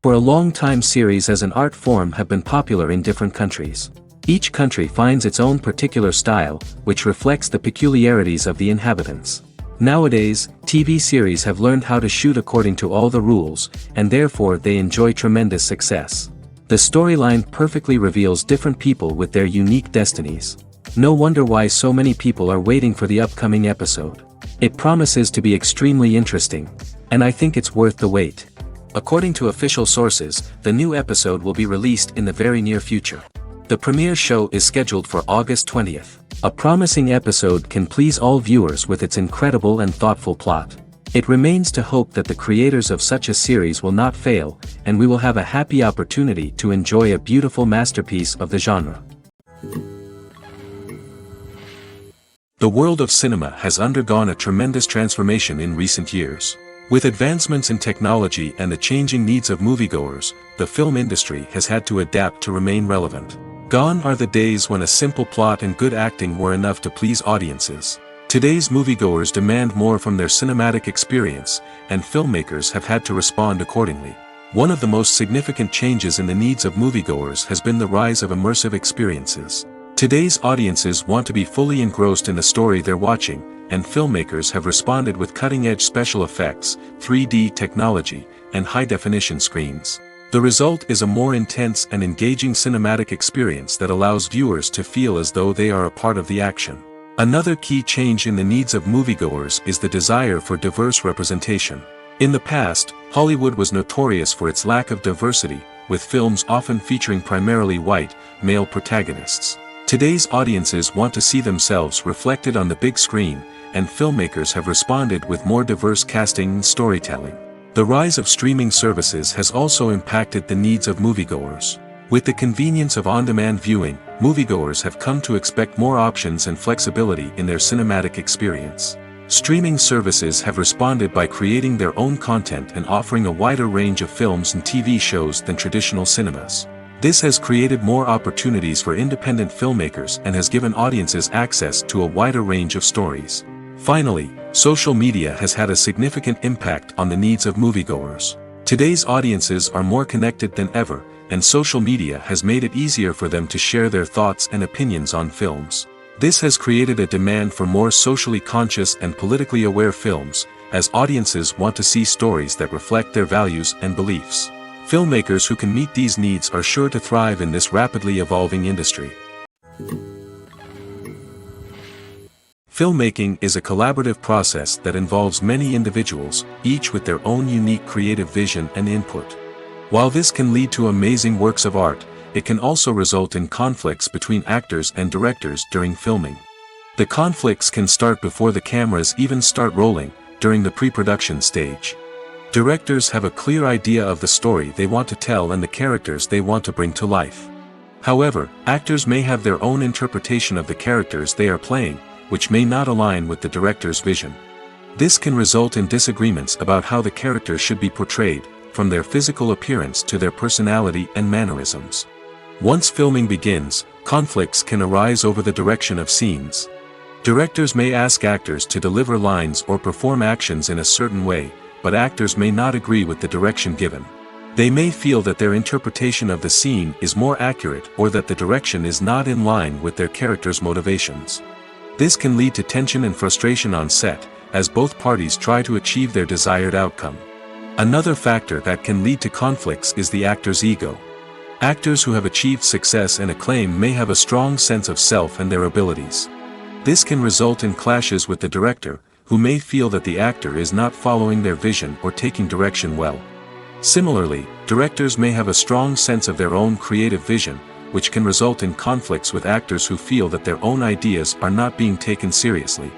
For a long time, series as an art form have been popular in different countries. Each country finds its own particular style, which reflects the peculiarities of the inhabitants. Nowadays, TV series have learned how to shoot according to all the rules, and therefore they enjoy tremendous success. The storyline perfectly reveals different people with their unique destinies. No wonder why so many people are waiting for the upcoming episode. It promises to be extremely interesting, and I think it's worth the wait. According to official sources, the new episode will be released in the very near future. The premiere show is scheduled for August 20th. A promising episode can please all viewers with its incredible and thoughtful plot. It remains to hope that the creators of such a series will not fail, and we will have a happy opportunity to enjoy a beautiful masterpiece of the genre. The world of cinema has undergone a tremendous transformation in recent years. With advancements in technology and the changing needs of moviegoers, the film industry has had to adapt to remain relevant. Gone are the days when a simple plot and good acting were enough to please audiences. Today's moviegoers demand more from their cinematic experience, and filmmakers have had to respond accordingly. One of the most significant changes in the needs of moviegoers has been the rise of immersive experiences. Today's audiences want to be fully engrossed in the story they're watching, and filmmakers have responded with cutting-edge special effects, 3D technology, and high-definition screens. The result is a more intense and engaging cinematic experience that allows viewers to feel as though they are a part of the action. Another key change in the needs of moviegoers is the desire for diverse representation. In the past, Hollywood was notorious for its lack of diversity, with films often featuring primarily white, male protagonists. Today's audiences want to see themselves reflected on the big screen, and filmmakers have responded with more diverse casting and storytelling. The rise of streaming services has also impacted the needs of moviegoers. With the convenience of on-demand viewing, moviegoers have come to expect more options and flexibility in their cinematic experience. Streaming services have responded by creating their own content and offering a wider range of films and TV shows than traditional cinemas. This has created more opportunities for independent filmmakers and has given audiences access to a wider range of stories. Finally, social media has had a significant impact on the needs of moviegoers. Today's audiences are more connected than ever, and social media has made it easier for them to share their thoughts and opinions on films. This has created a demand for more socially conscious and politically aware films, as audiences want to see stories that reflect their values and beliefs. Filmmakers who can meet these needs are sure to thrive in this rapidly evolving industry. Filmmaking is a collaborative process that involves many individuals, each with their own unique creative vision and input. While this can lead to amazing works of art, it can also result in conflicts between actors and directors during filming. The conflicts can start before the cameras even start rolling, during the pre-production stage. Directors have a clear idea of the story they want to tell and the characters they want to bring to life. However, actors may have their own interpretation of the characters they are playing, which may not align with the director's vision. This can result in disagreements about how the characters should be portrayed, from their physical appearance to their personality and mannerisms. Once filming begins, conflicts can arise over the direction of scenes. Directors may ask actors to deliver lines or perform actions in a certain way, but actors may not agree with the direction given. They may feel that their interpretation of the scene is more accurate or that the direction is not in line with their character's motivations. This can lead to tension and frustration on set, as both parties try to achieve their desired outcome. Another factor that can lead to conflicts is the actor's ego. Actors who have achieved success and acclaim may have a strong sense of self and their abilities. This can result in clashes with the director, who may feel that the actor is not following their vision or taking direction well. Similarly, directors may have a strong sense of their own creative vision, which can result in conflicts with actors who feel that their own ideas are not being taken seriously.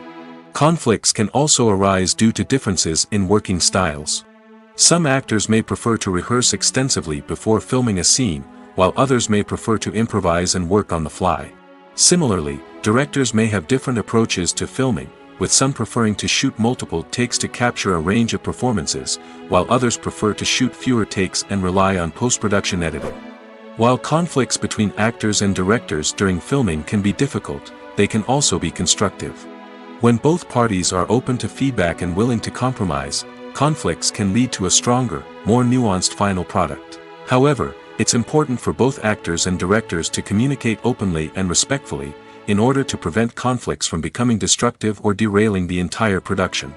Conflicts can also arise due to differences in working styles. Some actors may prefer to rehearse extensively before filming a scene, while others may prefer to improvise and work on the fly. Similarly, directors may have different approaches to filming, with some preferring to shoot multiple takes to capture a range of performances, while others prefer to shoot fewer takes and rely on post-production editing. While conflicts between actors and directors during filming can be difficult, they can also be constructive. When both parties are open to feedback and willing to compromise, conflicts can lead to a stronger, more nuanced final product. However, it's important for both actors and directors to communicate openly and respectfully, in order to prevent conflicts from becoming destructive or derailing the entire production.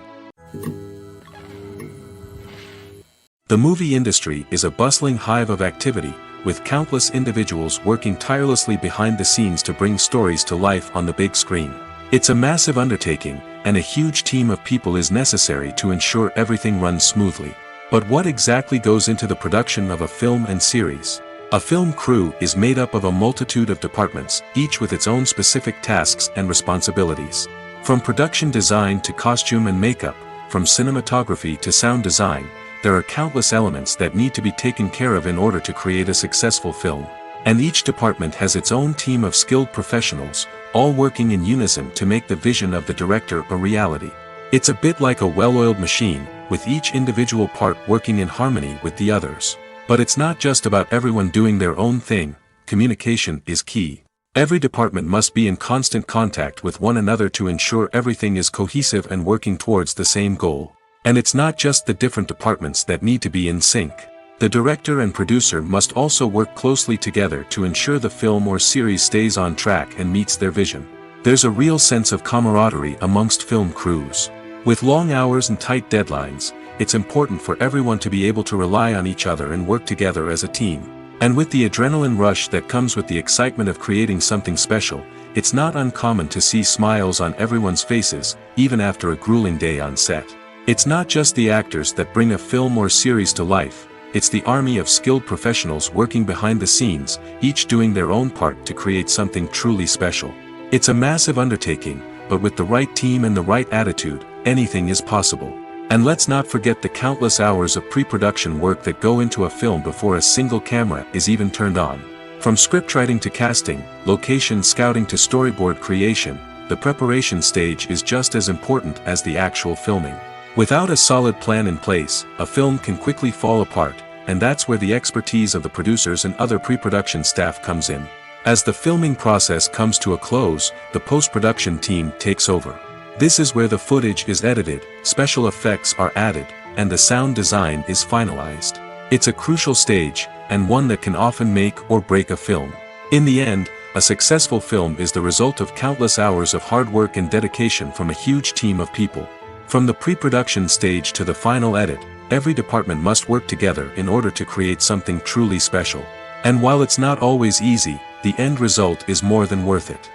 The movie industry is a bustling hive of activity, with countless individuals working tirelessly behind the scenes to bring stories to life on the big screen. It's a massive undertaking, and a huge team of people is necessary to ensure everything runs smoothly. But what exactly goes into the production of a film and series? A film crew is made up of a multitude of departments, each with its own specific tasks and responsibilities. From production design to costume and makeup, from cinematography to sound design, there are countless elements that need to be taken care of in order to create a successful film. And each department has its own team of skilled professionals, all working in unison to make the vision of the director a reality. It's a bit like a well-oiled machine, with each individual part working in harmony with the others. But it's not just about everyone doing their own thing. Communication is key. Every department must be in constant contact with one another to ensure everything is cohesive and working towards the same goal. And it's not just the different departments that need to be in sync. The director and producer must also work closely together to ensure the film or series stays on track and meets their vision. There's a real sense of camaraderie amongst film crews. With long hours and tight deadlines, it's important for everyone to be able to rely on each other and work together as a team. And with the adrenaline rush that comes with the excitement of creating something special, it's not uncommon to see smiles on everyone's faces, even after a grueling day on set. It's not just the actors that bring a film or series to life, it's the army of skilled professionals working behind the scenes, each doing their own part to create something truly special. It's a massive undertaking, but with the right team and the right attitude, anything is possible. And let's not forget the countless hours of pre-production work that go into a film before a single camera is even turned on. From scriptwriting to casting, location scouting to storyboard creation, the preparation stage is just as important as the actual filming. Without a solid plan in place, a film can quickly fall apart, and that's where the expertise of the producers and other pre-production staff comes in. As the filming process comes to a close, the post-production team takes over. This is where the footage is edited, special effects are added, and the sound design is finalized. It's a crucial stage, and one that can often make or break a film. In the end, a successful film is the result of countless hours of hard work and dedication from a huge team of people. From the pre-production stage to the final edit, every department must work together in order to create something truly special. And while it's not always easy, the end result is more than worth it.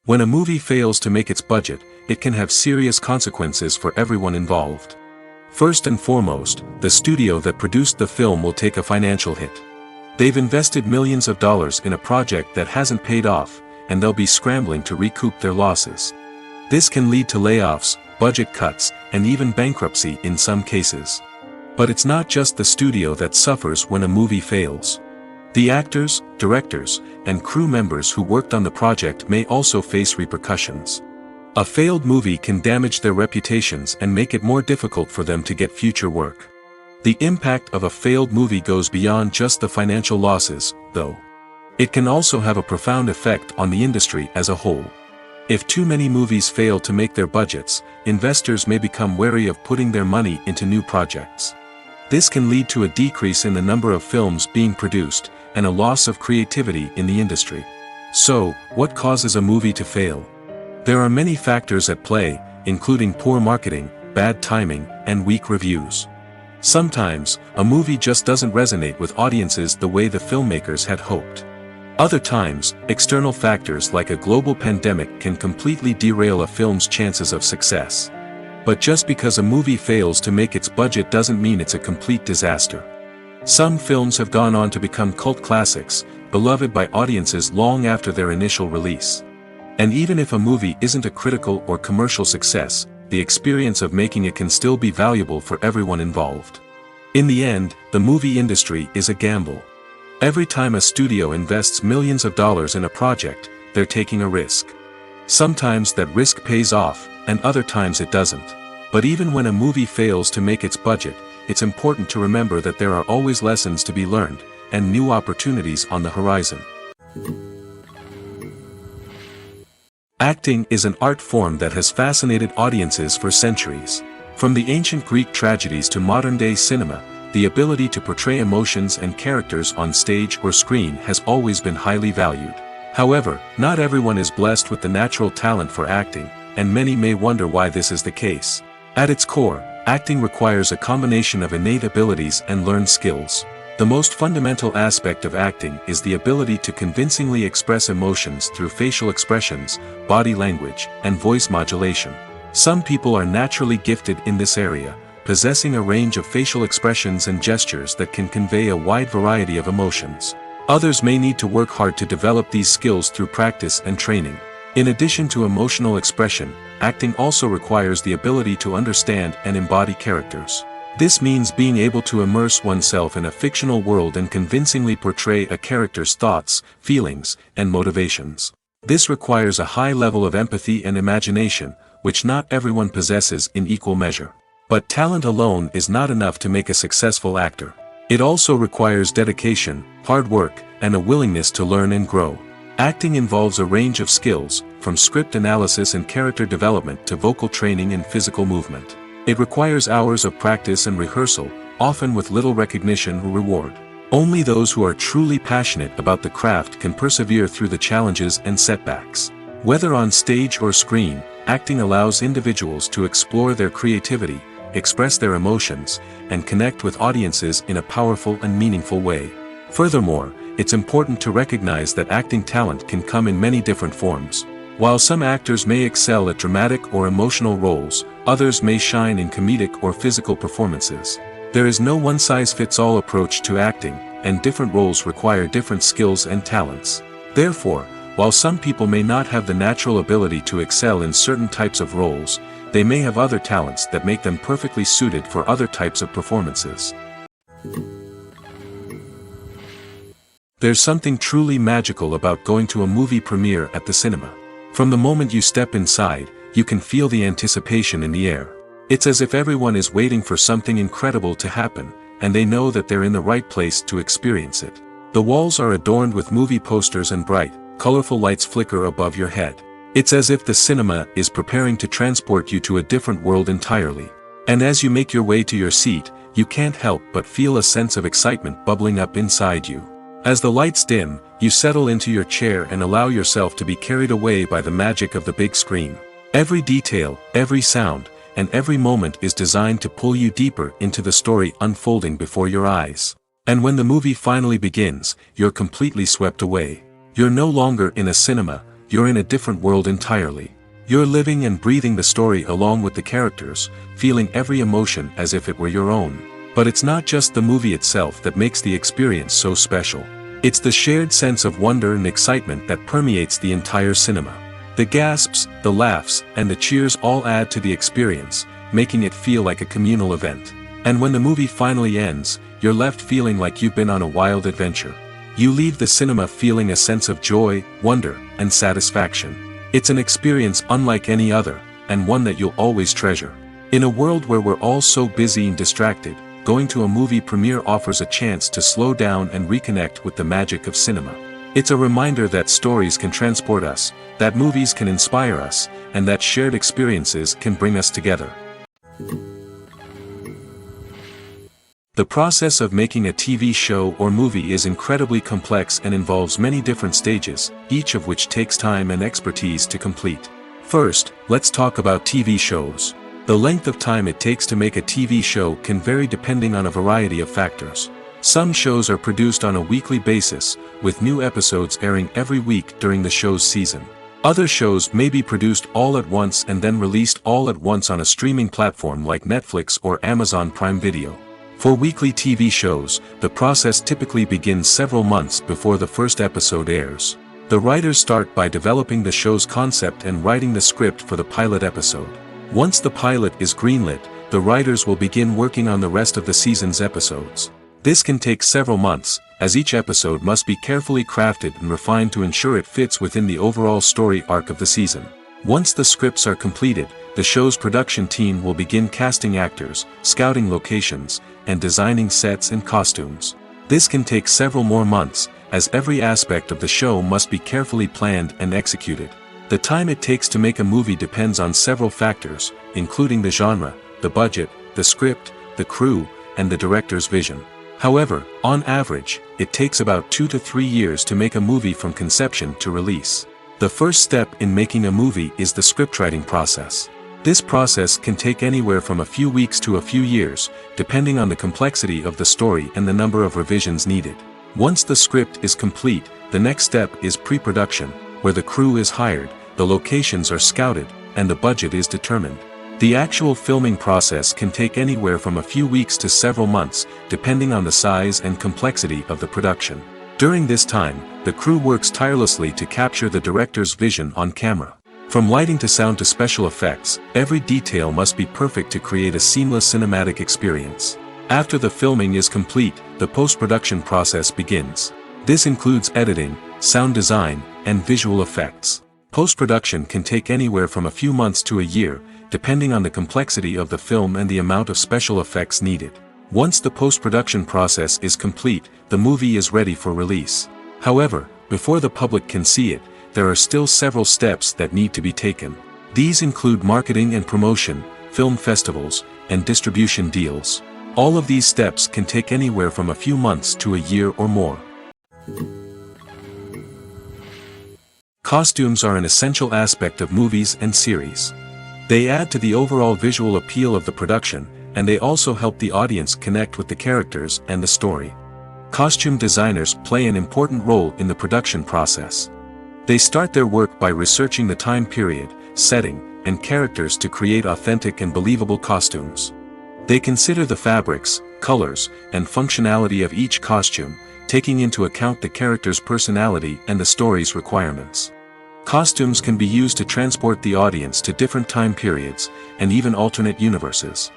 When a movie fails to make its budget, it can have serious consequences for everyone involved. First and foremost, the studio that produced the film will take a financial hit. They've invested millions of dollars in a project that hasn't paid off, and they'll be scrambling to recoup their losses. This can lead to layoffs, budget cuts, and even bankruptcy in some cases. But it's not just the studio that suffers when a movie fails. The actors, directors, and crew members who worked on the project may also face repercussions. A failed movie can damage their reputations and make it more difficult for them to get future work. The impact of a failed movie goes beyond just the financial losses, though. It can also have a profound effect on the industry as a whole. If too many movies fail to make their budgets, investors may become wary of putting their money into new projects. This can lead to a decrease in the number of films being produced, and a loss of creativity in the industry. So, what causes a movie to fail? There are many factors at play, including poor marketing, bad timing, and weak reviews. Sometimes, a movie just doesn't resonate with audiences the way the filmmakers had hoped. Other times, external factors like a global pandemic can completely derail a film's chances of success. But just because a movie fails to make its budget doesn't mean it's a complete disaster. Some films have gone on to become cult classics, beloved by audiences long after their initial release. And even if a movie isn't a critical or commercial success, the experience of making it can still be valuable for everyone involved. In the end, the movie industry is a gamble. Every time a studio invests millions of dollars in a project, they're taking a risk. Sometimes that risk pays off, and other times it doesn't. But even when a movie fails to make its budget, it's important to remember that there are always lessons to be learned, and new opportunities on the horizon. Acting is an art form that has fascinated audiences for centuries. From the ancient Greek tragedies to modern-day cinema, the ability to portray emotions and characters on stage or screen has always been highly valued. However, not everyone is blessed with the natural talent for acting, and many may wonder why this is the case. At its core, acting requires a combination of innate abilities and learned skills. The most fundamental aspect of acting is the ability to convincingly express emotions through facial expressions, body language, and voice modulation. Some people are naturally gifted in this area, possessing a range of facial expressions and gestures that can convey a wide variety of emotions. Others may need to work hard to develop these skills through practice and training. In addition to emotional expression, acting also requires the ability to understand and embody characters. This means being able to immerse oneself in a fictional world and convincingly portray a character's thoughts, feelings, and motivations. This requires a high level of empathy and imagination, which not everyone possesses in equal measure. But talent alone is not enough to make a successful actor. It also requires dedication, hard work, and a willingness to learn and grow. Acting involves a range of skills, from script analysis and character development to vocal training and physical movement. It requires hours of practice and rehearsal, often with little recognition or reward. Only those who are truly passionate about the craft can persevere through the challenges and setbacks. Whether on stage or screen, acting allows individuals to explore their creativity, express their emotions, and connect with audiences in a powerful and meaningful way. Furthermore, it's important to recognize that acting talent can come in many different forms. While some actors may excel at dramatic or emotional roles, others may shine in comedic or physical performances. There is no one-size-fits-all approach to acting, and different roles require different skills and talents. Therefore, while some people may not have the natural ability to excel in certain types of roles, they may have other talents that make them perfectly suited for other types of performances. There's something truly magical about going to a movie premiere at the cinema. From the moment you step inside, you can feel the anticipation in the air. It's as if everyone is waiting for something incredible to happen, and they know that they're in the right place to experience it. The walls are adorned with movie posters and bright, colorful lights flicker above your head. It's as if the cinema is preparing to transport you to a different world entirely. And as you make your way to your seat, you can't help but feel a sense of excitement bubbling up inside you. As the lights dim, you settle into your chair and allow yourself to be carried away by the magic of the big screen. Every detail, every sound, and every moment is designed to pull you deeper into the story unfolding before your eyes. And when the movie finally begins, you're completely swept away. You're no longer in a cinema, you're in a different world entirely. You're living and breathing the story along with the characters, feeling every emotion as if it were your own. But it's not just the movie itself that makes the experience so special. It's the shared sense of wonder and excitement that permeates the entire cinema. The gasps, the laughs, and the cheers all add to the experience, making it feel like a communal event. And when the movie finally ends, you're left feeling like you've been on a wild adventure. You leave the cinema feeling a sense of joy, wonder, and satisfaction. It's an experience unlike any other, and one that you'll always treasure. In a world where we're all so busy and distracted, going to a movie premiere offers a chance to slow down and reconnect with the magic of cinema. It's a reminder that stories can transport us, that movies can inspire us, and that shared experiences can bring us together. The process of making a TV show or movie is incredibly complex and involves many different stages, each of which takes time and expertise to complete. First, let's talk about TV shows. The length of time it takes to make a TV show can vary depending on a variety of factors. Some shows are produced on a weekly basis, with new episodes airing every week during the show's season. Other shows may be produced all at once and then released all at once on a streaming platform like Netflix or Amazon Prime Video. For weekly TV shows, the process typically begins several months before the first episode airs. The writers start by developing the show's concept and writing the script for the pilot episode. Once the pilot is greenlit, the writers will begin working on the rest of the season's episodes. This can take several months, as each episode must be carefully crafted and refined to ensure it fits within the overall story arc of the season. Once the scripts are completed, the show's production team will begin casting actors, scouting locations, and designing sets and costumes. This can take several more months, as every aspect of the show must be carefully planned and executed. The time it takes to make a movie depends on several factors, including the genre, the budget, the script, the crew, and the director's vision. However, on average, it takes about 2 to 3 years to make a movie from conception to release. The first step in making a movie is the scriptwriting process. This process can take anywhere from a few weeks to a few years, depending on the complexity of the story and the number of revisions needed. Once the script is complete, the next step is pre-production, where the crew is hired, the locations are scouted, and the budget is determined. The actual filming process can take anywhere from a few weeks to several months, depending on the size and complexity of the production. During this time, the crew works tirelessly to capture the director's vision on camera. From lighting to sound to special effects, every detail must be perfect to create a seamless cinematic experience. After the filming is complete, the post-production process begins. This includes editing, sound design, and visual effects. Post-production can take anywhere from a few months to a year, depending on the complexity of the film and the amount of special effects needed. Once the post-production process is complete, the movie is ready for release. However, before the public can see it, there are still several steps that need to be taken. These include marketing and promotion, film festivals, and distribution deals. All of these steps can take anywhere from a few months to a year or more. Costumes are an essential aspect of movies and series. They add to the overall visual appeal of the production, and they also help the audience connect with the characters and the story. Costume designers play an important role in the production process. They start their work by researching the time period, setting, and characters to create authentic and believable costumes. They consider the fabrics, colors, and functionality of each costume, taking into account the character's personality and the story's requirements. Costumes can be used to transport the audience to different time periods, and even alternate universes.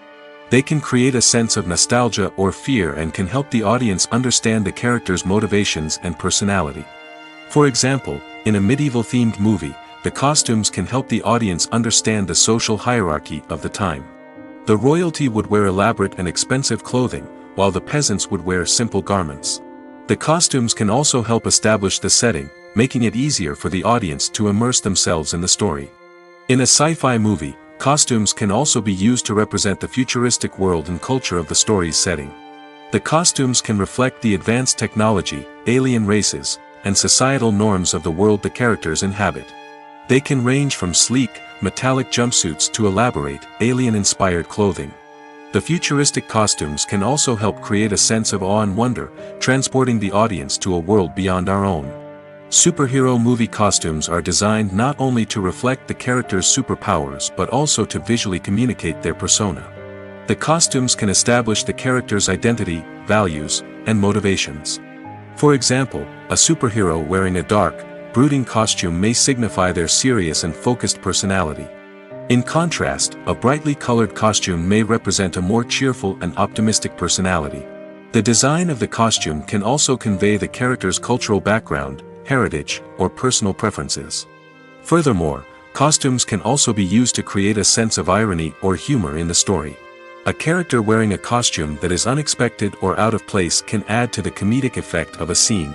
They can create a sense of nostalgia or fear and can help the audience understand the character's motivations and personality. For example, in a medieval-themed movie, the costumes can help the audience understand the social hierarchy of the time. The royalty would wear elaborate and expensive clothing, while the peasants would wear simple garments. The costumes can also help establish the setting, making it easier for the audience to immerse themselves in the story. In a sci-fi movie, costumes can also be used to represent the futuristic world and culture of the story's setting. The costumes can reflect the advanced technology, alien races, and societal norms of the world the characters inhabit. They can range from sleek, metallic jumpsuits to elaborate, alien-inspired clothing. The futuristic costumes can also help create a sense of awe and wonder, transporting the audience to a world beyond our own. Superhero movie costumes are designed not only to reflect the character's superpowers but also to visually communicate their persona. The costumes can establish the character's identity, values, and motivations. For example, a superhero wearing a dark, brooding costume may signify their serious and focused personality. In contrast, a brightly colored costume may represent a more cheerful and optimistic personality. The design of the costume can also convey the character's cultural background, heritage, or personal preferences. Furthermore, costumes can also be used to create a sense of irony or humor in the story. A character wearing a costume that is unexpected or out of place can add to the comedic effect of a scene.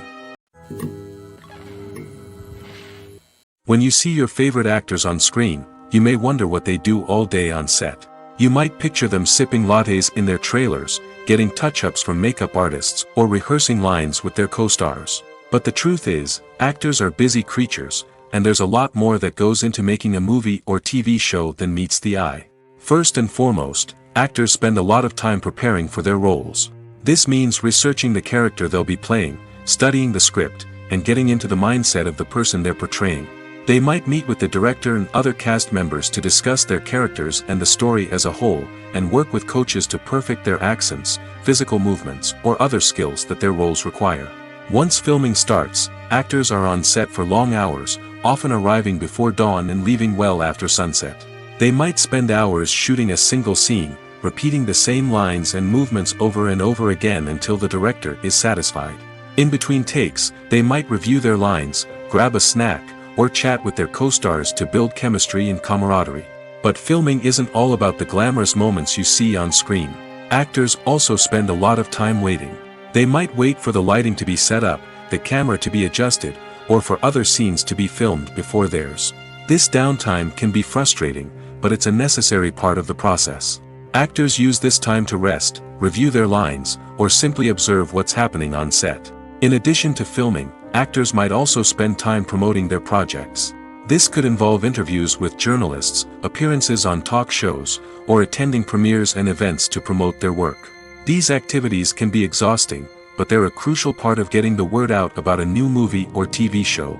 When you see your favorite actors on screen, you may wonder what they do all day on set. You might picture them sipping lattes in their trailers, getting touch-ups from makeup artists, or rehearsing lines with their co-stars. But the truth is, actors are busy creatures, and there's a lot more that goes into making a movie or TV show than meets the eye. First and foremost, actors spend a lot of time preparing for their roles. This means researching the character they'll be playing, studying the script, and getting into the mindset of the person they're portraying. They might meet with the director and other cast members to discuss their characters and the story as a whole, and work with coaches to perfect their accents, physical movements, or other skills that their roles require. Once filming starts, actors are on set for long hours, often arriving before dawn and leaving well after sunset. They might spend hours shooting a single scene, repeating the same lines and movements over and over again until the director is satisfied. In between takes, they might review their lines, grab a snack, or chat with their co-stars to build chemistry and camaraderie. But filming isn't all about the glamorous moments you see on screen. Actors also spend a lot of time waiting. They might wait for the lighting to be set up, the camera to be adjusted, or for other scenes to be filmed before theirs. This downtime can be frustrating, but it's a necessary part of the process. Actors use this time to rest, review their lines, or simply observe what's happening on set. In addition to filming, actors might also spend time promoting their projects. This could involve interviews with journalists, appearances on talk shows, or attending premieres and events to promote their work. These activities can be exhausting, but they're a crucial part of getting the word out about a new movie or TV show.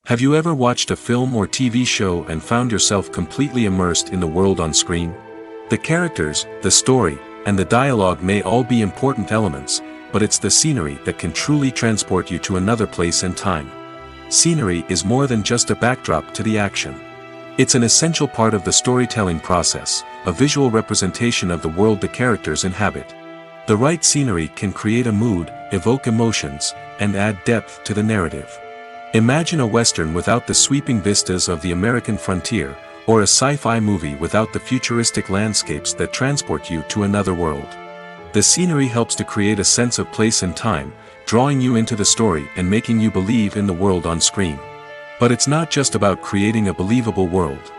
Have you ever watched a film or TV show and found yourself completely immersed in the world on screen? The characters, the story, and the dialogue may all be important elements, but it's the scenery that can truly transport you to another place and time. Scenery is more than just a backdrop to the action. It's an essential part of the storytelling process, a visual representation of the world the characters inhabit. The right scenery can create a mood, evoke emotions, and add depth to the narrative. Imagine a Western without the sweeping vistas of the American frontier, or a sci-fi movie without the futuristic landscapes that transport you to another world. The scenery helps to create a sense of place and time, drawing you into the story and making you believe in the world on screen. But it's not just about creating a believable world.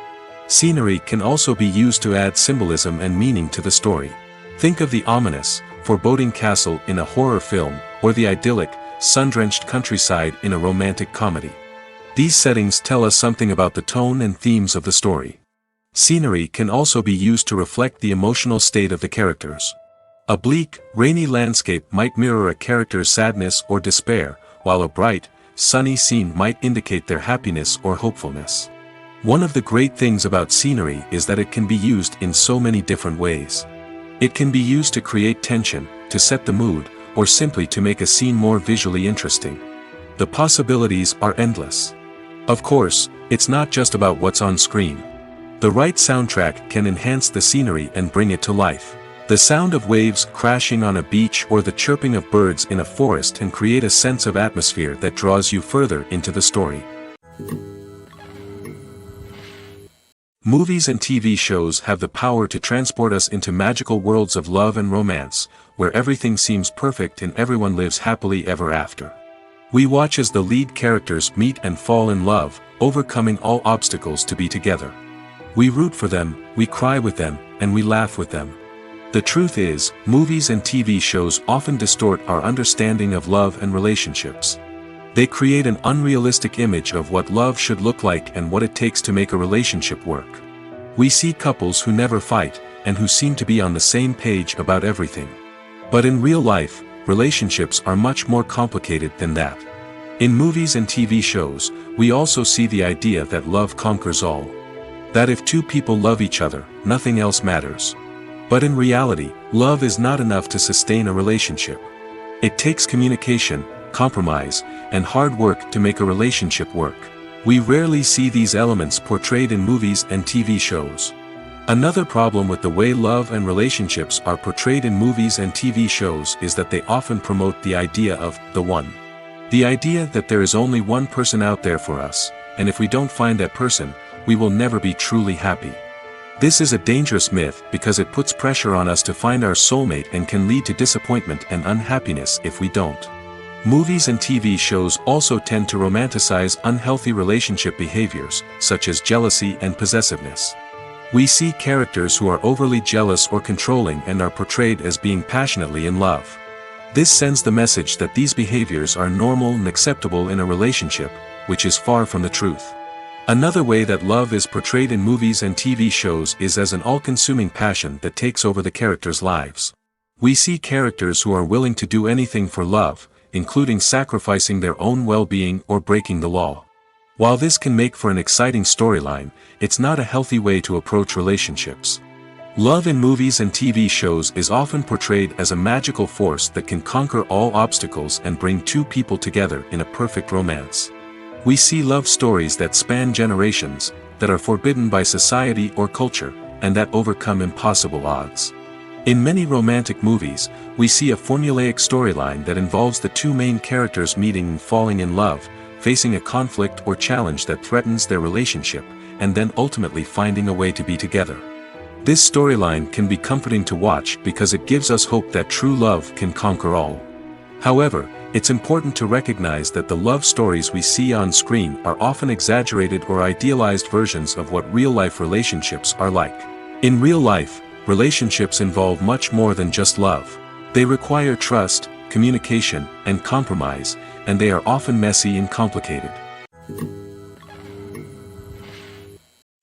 Scenery can also be used to add symbolism and meaning to the story. Think of the ominous, foreboding castle in a horror film, or the idyllic, sun-drenched countryside in a romantic comedy. These settings tell us something about the tone and themes of the story. Scenery can also be used to reflect the emotional state of the characters. A bleak, rainy landscape might mirror a character's sadness or despair, while a bright, sunny scene might indicate their happiness or hopefulness. One of the great things about scenery is that it can be used in so many different ways. It can be used to create tension, to set the mood, or simply to make a scene more visually interesting. The possibilities are endless. Of course, it's not just about what's on screen. The right soundtrack can enhance the scenery and bring it to life. The sound of waves crashing on a beach or the chirping of birds in a forest can create a sense of atmosphere that draws you further into the story. Movies and TV shows have the power to transport us into magical worlds of love and romance, where everything seems perfect and everyone lives happily ever after. We watch as the lead characters meet and fall in love, overcoming all obstacles to be together. We root for them, we cry with them, and we laugh with them. The truth is, movies and TV shows often distort our understanding of love and relationships. They create an unrealistic image of what love should look like and what it takes to make a relationship work. We see couples who never fight, and who seem to be on the same page about everything. But in real life, relationships are much more complicated than that. In movies and TV shows, we also see the idea that love conquers all. That if two people love each other, nothing else matters. But in reality, love is not enough to sustain a relationship. It takes communication, compromise, and hard work to make a relationship work. We rarely see these elements portrayed in movies and TV shows. Another problem with the way love and relationships are portrayed in movies and TV shows is that they often promote the idea of the one. The idea that there is only one person out there for us, and if we don't find that person, we will never be truly happy. This is a dangerous myth because it puts pressure on us to find our soulmate and can lead to disappointment and unhappiness if we don't. Movies and TV shows also tend to romanticize unhealthy relationship behaviors, such as jealousy and possessiveness. We see characters who are overly jealous or controlling and are portrayed as being passionately in love. This sends the message that these behaviors are normal and acceptable in a relationship, which is far from the truth. Another way that love is portrayed in movies and TV shows is as an all-consuming passion that takes over the characters' lives. We see characters who are willing to do anything for love, including sacrificing their own well-being or breaking the law. While this can make for an exciting storyline, it's not a healthy way to approach relationships. Love in movies and TV shows is often portrayed as a magical force that can conquer all obstacles and bring two people together in a perfect romance. We see love stories that span generations, that are forbidden by society or culture, and that overcome impossible odds. In many romantic movies, we see a formulaic storyline that involves the two main characters meeting and falling in love, facing a conflict or challenge that threatens their relationship, and then ultimately finding a way to be together. This storyline can be comforting to watch because it gives us hope that true love can conquer all. However, It's important to recognize that the love stories we see on screen are often exaggerated or idealized versions of what real-life relationships are like. In real life, relationships involve much more than just love. They require trust, communication, and compromise, and they are often messy and complicated.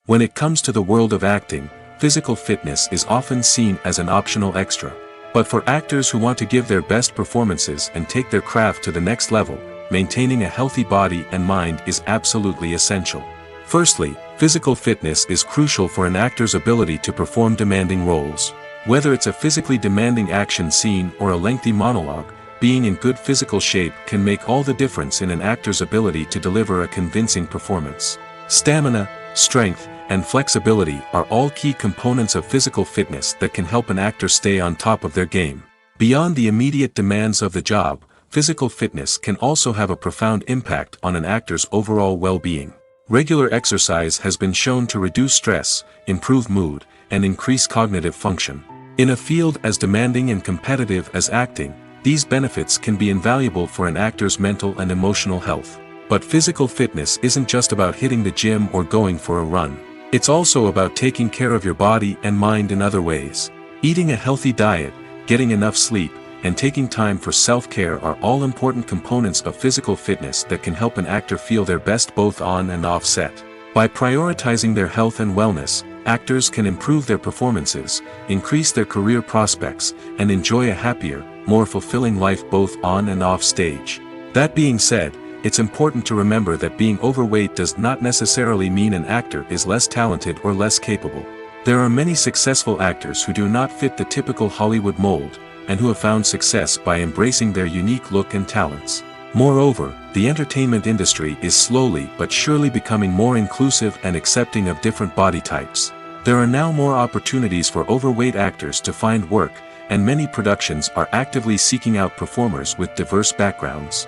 When it comes to the world of acting, physical fitness is often seen as an optional extra. But for actors who want to give their best performances and take their craft to the next level, maintaining a healthy body and mind is absolutely essential. Firstly, physical fitness is crucial for an actor's ability to perform demanding roles. Whether it's a physically demanding action scene or a lengthy monologue, being in good physical shape can make all the difference in an actor's ability to deliver a convincing performance. Stamina, strength, and flexibility are all key components of physical fitness that can help an actor stay on top of their game. Beyond the immediate demands of the job, physical fitness can also have a profound impact on an actor's overall well-being. Regular exercise has been shown to reduce stress, improve mood, and increase cognitive function. In a field as demanding and competitive as acting, these benefits can be invaluable for an actor's mental and emotional health. But physical fitness isn't just about hitting the gym or going for a run. It's also about taking care of your body and mind in other ways. Eating a healthy diet, getting enough sleep, and taking time for self-care are all important components of physical fitness that can help an actor feel their best both on and off set. By prioritizing their health and wellness, actors can improve their performances, increase their career prospects, and enjoy a happier, more fulfilling life both on and off stage. That being said, it's important to remember that being overweight does not necessarily mean an actor is less talented or less capable. There are many successful actors who do not fit the typical Hollywood mold, and who have found success by embracing their unique look and talents. Moreover, the entertainment industry is slowly but surely becoming more inclusive and accepting of different body types. There are now more opportunities for overweight actors to find work, and many productions are actively seeking out performers with diverse backgrounds.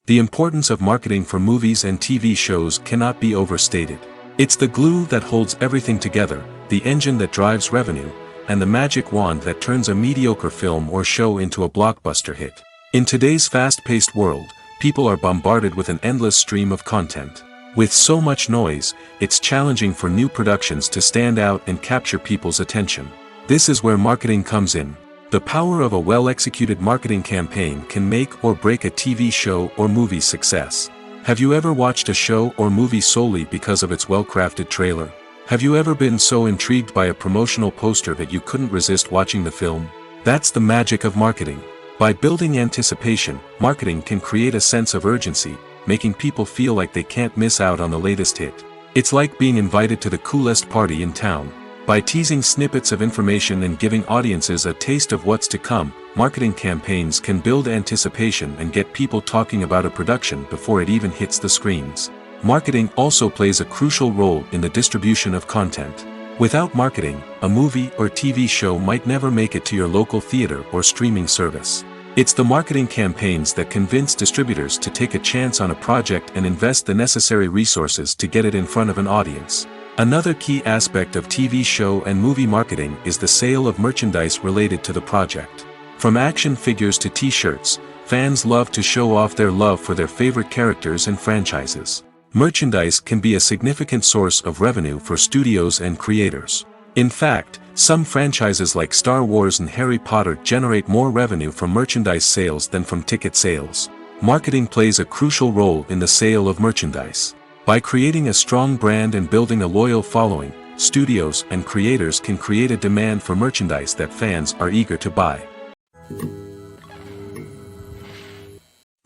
The importance of marketing for movies and TV shows cannot be overstated. It's the glue that holds everything together, the engine that drives revenue, and the magic wand that turns a mediocre film or show into a blockbuster hit. In today's fast-paced world, people are bombarded with an endless stream of content. With so much noise, it's challenging for new productions to stand out and capture people's attention. This is where marketing comes in. The power of a well-executed marketing campaign can make or break a TV show or movie's success. Have you ever watched a show or movie solely because of its well-crafted trailer? Have you ever been so intrigued by a promotional poster that you couldn't resist watching the film? That's the magic of marketing. By building anticipation, marketing can create a sense of urgency, making people feel like they can't miss out on the latest hit. It's like being invited to the coolest party in town. By teasing snippets of information and giving audiences a taste of what's to come, marketing campaigns can build anticipation and get people talking about a production before it even hits the screens. Marketing also plays a crucial role in the distribution of content. Without marketing, a movie or TV show might never make it to your local theater or streaming service. It's the marketing campaigns that convince distributors to take a chance on a project and invest the necessary resources to get it in front of an audience. Another key aspect of TV show and movie marketing is the sale of merchandise related to the project. From action figures to t-shirts, fans love to show off their love for their favorite characters and franchises. Merchandise can be a significant source of revenue for studios and creators. In fact, some franchises like Star Wars and Harry Potter generate more revenue from merchandise sales than from ticket sales. Marketing plays a crucial role in the sale of merchandise. By creating a strong brand and building a loyal following, studios and creators can create a demand for merchandise that fans are eager to buy.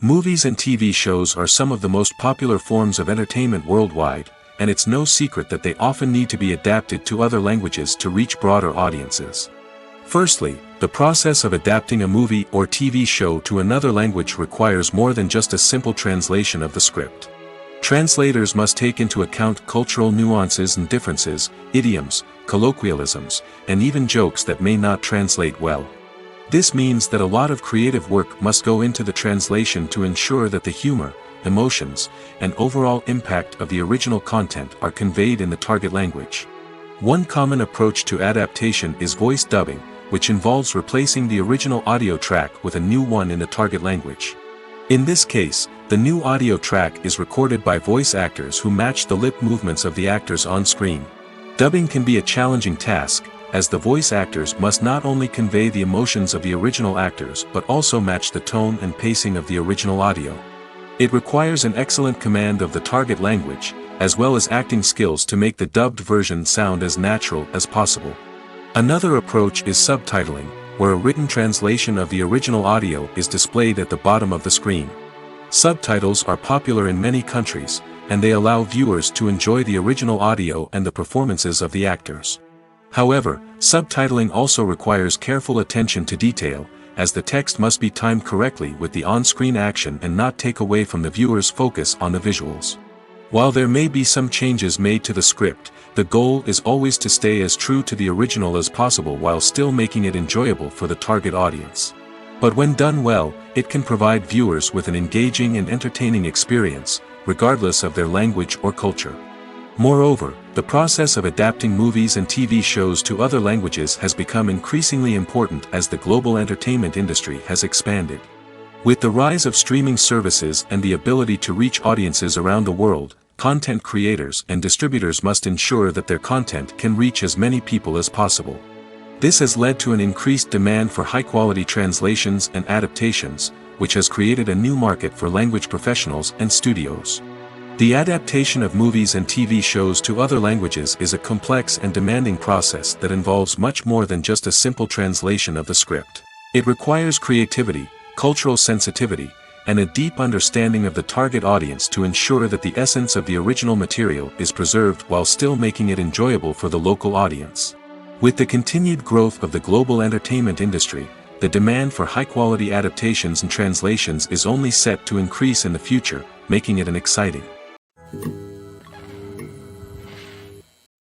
Movies and TV shows are some of the most popular forms of entertainment worldwide, and it's no secret that they often need to be adapted to other languages to reach broader audiences. Firstly, the process of adapting a movie or TV show to another language requires more than just a simple translation of the script. Translators must take into account cultural nuances and differences, idioms, colloquialisms, and even jokes that may not translate well. This means that a lot of creative work must go into the translation to ensure that the humor, emotions, and overall impact of the original content are conveyed in the target language. One common approach to adaptation is voice dubbing, which involves replacing the original audio track with a new one in the target language. In this case, the new audio track is recorded by voice actors who match the lip movements of the actors on screen. Dubbing can be a challenging task, as the voice actors must not only convey the emotions of the original actors but also match the tone and pacing of the original audio. It requires an excellent command of the target language, as well as acting skills to make the dubbed version sound as natural as possible. Another approach is subtitling, where a written translation of the original audio is displayed at the bottom of the screen. Subtitles are popular in many countries, and they allow viewers to enjoy the original audio and the performances of the actors. However, subtitling also requires careful attention to detail, as the text must be timed correctly with the on-screen action and not take away from the viewer's focus on the visuals. While there may be some changes made to the script, the goal is always to stay as true to the original as possible while still making it enjoyable for the target audience. But when done well, it can provide viewers with an engaging and entertaining experience, regardless of their language or culture. Moreover, the process of adapting movies and TV shows to other languages has become increasingly important as the global entertainment industry has expanded. With the rise of streaming services and the ability to reach audiences around the world, content creators and distributors must ensure that their content can reach as many people as possible. This has led to an increased demand for high-quality translations and adaptations, which has created a new market for language professionals and studios. The adaptation of movies and TV shows to other languages is a complex and demanding process that involves much more than just a simple translation of the script. It requires creativity, cultural sensitivity, and a deep understanding of the target audience to ensure that the essence of the original material is preserved while still making it enjoyable for the local audience. With the continued growth of the global entertainment industry, the demand for high-quality adaptations and translations is only set to increase in the future, making it an exciting.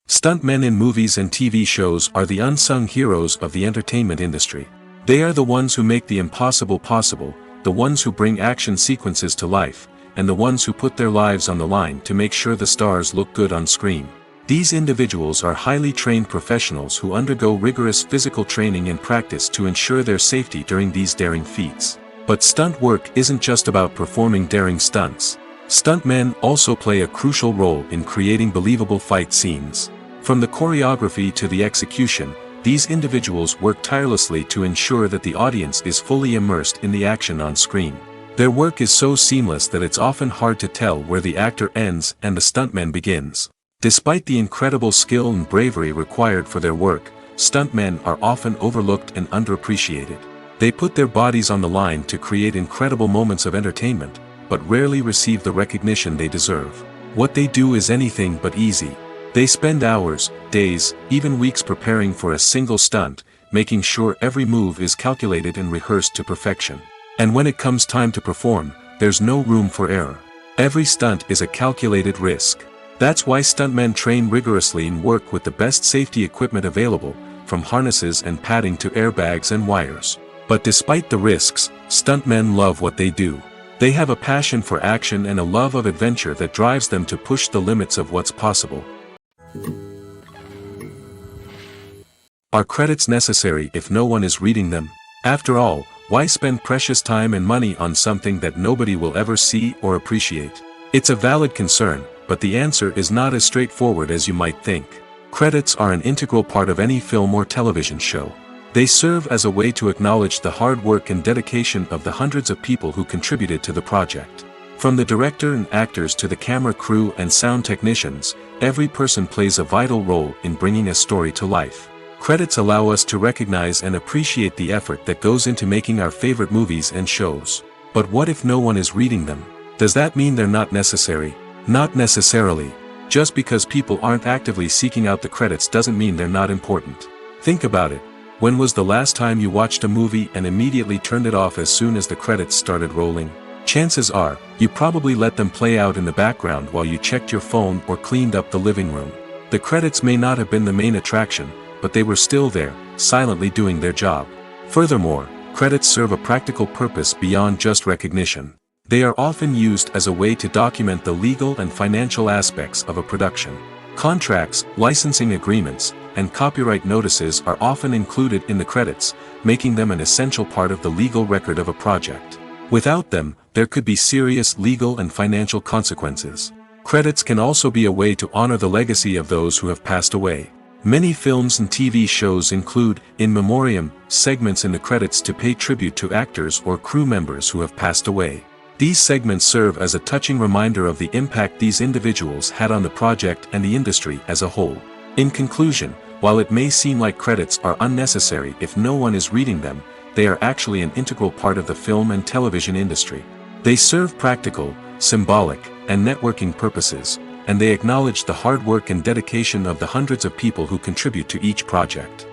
Stuntmen in movies and TV shows are the unsung heroes of the entertainment industry. They are the ones who make the impossible possible, the ones who bring action sequences to life, and the ones who put their lives on the line to make sure the stars look good on screen. These individuals are highly trained professionals who undergo rigorous physical training and practice to ensure their safety during these daring feats. But stunt work isn't just about performing daring stunts. Stuntmen also play a crucial role in creating believable fight scenes. From the choreography to the execution, these individuals work tirelessly to ensure that the audience is fully immersed in the action on screen. Their work is so seamless that it's often hard to tell where the actor ends and the stuntman begins. Despite the incredible skill and bravery required for their work, stuntmen are often overlooked and underappreciated. They put their bodies on the line to create incredible moments of entertainment, but rarely receive the recognition they deserve. What they do is anything but easy. They spend hours, days, even weeks preparing for a single stunt, making sure every move is calculated and rehearsed to perfection. And when it comes time to perform, there's no room for error. Every stunt is a calculated risk. That's why stuntmen train rigorously and work with the best safety equipment available, from harnesses and padding to airbags and wires. But despite the risks, stuntmen love what they do. They have a passion for action and a love of adventure that drives them to push the limits of what's possible. Are credits necessary if no one is reading them? After all, why spend precious time and money on something that nobody will ever see or appreciate? It's a valid concern, but the answer is not as straightforward as you might think. Credits are an integral part of any film or television show. They serve as a way to acknowledge the hard work and dedication of the hundreds of people who contributed to the project. From the director and actors to the camera crew and sound technicians, every person plays a vital role in bringing a story to life. Credits allow us to recognize and appreciate the effort that goes into making our favorite movies and shows. But what if no one is reading them? Does that mean they're not necessary? Not necessarily. Just because people aren't actively seeking out the credits doesn't mean they're not important. Think about it. When was the last time you watched a movie and immediately turned it off as soon as the credits started rolling? Chances are, you probably let them play out in the background while you checked your phone or cleaned up the living room. The credits may not have been the main attraction, but they were still there, silently doing their job. Furthermore, credits serve a practical purpose beyond just recognition. They are often used as a way to document the legal and financial aspects of a production. Contracts, licensing agreements, and copyright notices are often included in the credits, making them an essential part of the legal record of a project. Without them, there could be serious legal and financial consequences. Credits can also be a way to honor the legacy of those who have passed away. Many films and TV shows include, in memoriam, segments in the credits to pay tribute to actors or crew members who have passed away. These segments serve as a touching reminder of the impact these individuals had on the project and the industry as a whole. In conclusion, while it may seem like credits are unnecessary if no one is reading them, they are actually an integral part of the film and television industry. They serve practical, symbolic, and networking purposes, and they acknowledge the hard work and dedication of the hundreds of people who contribute to each project.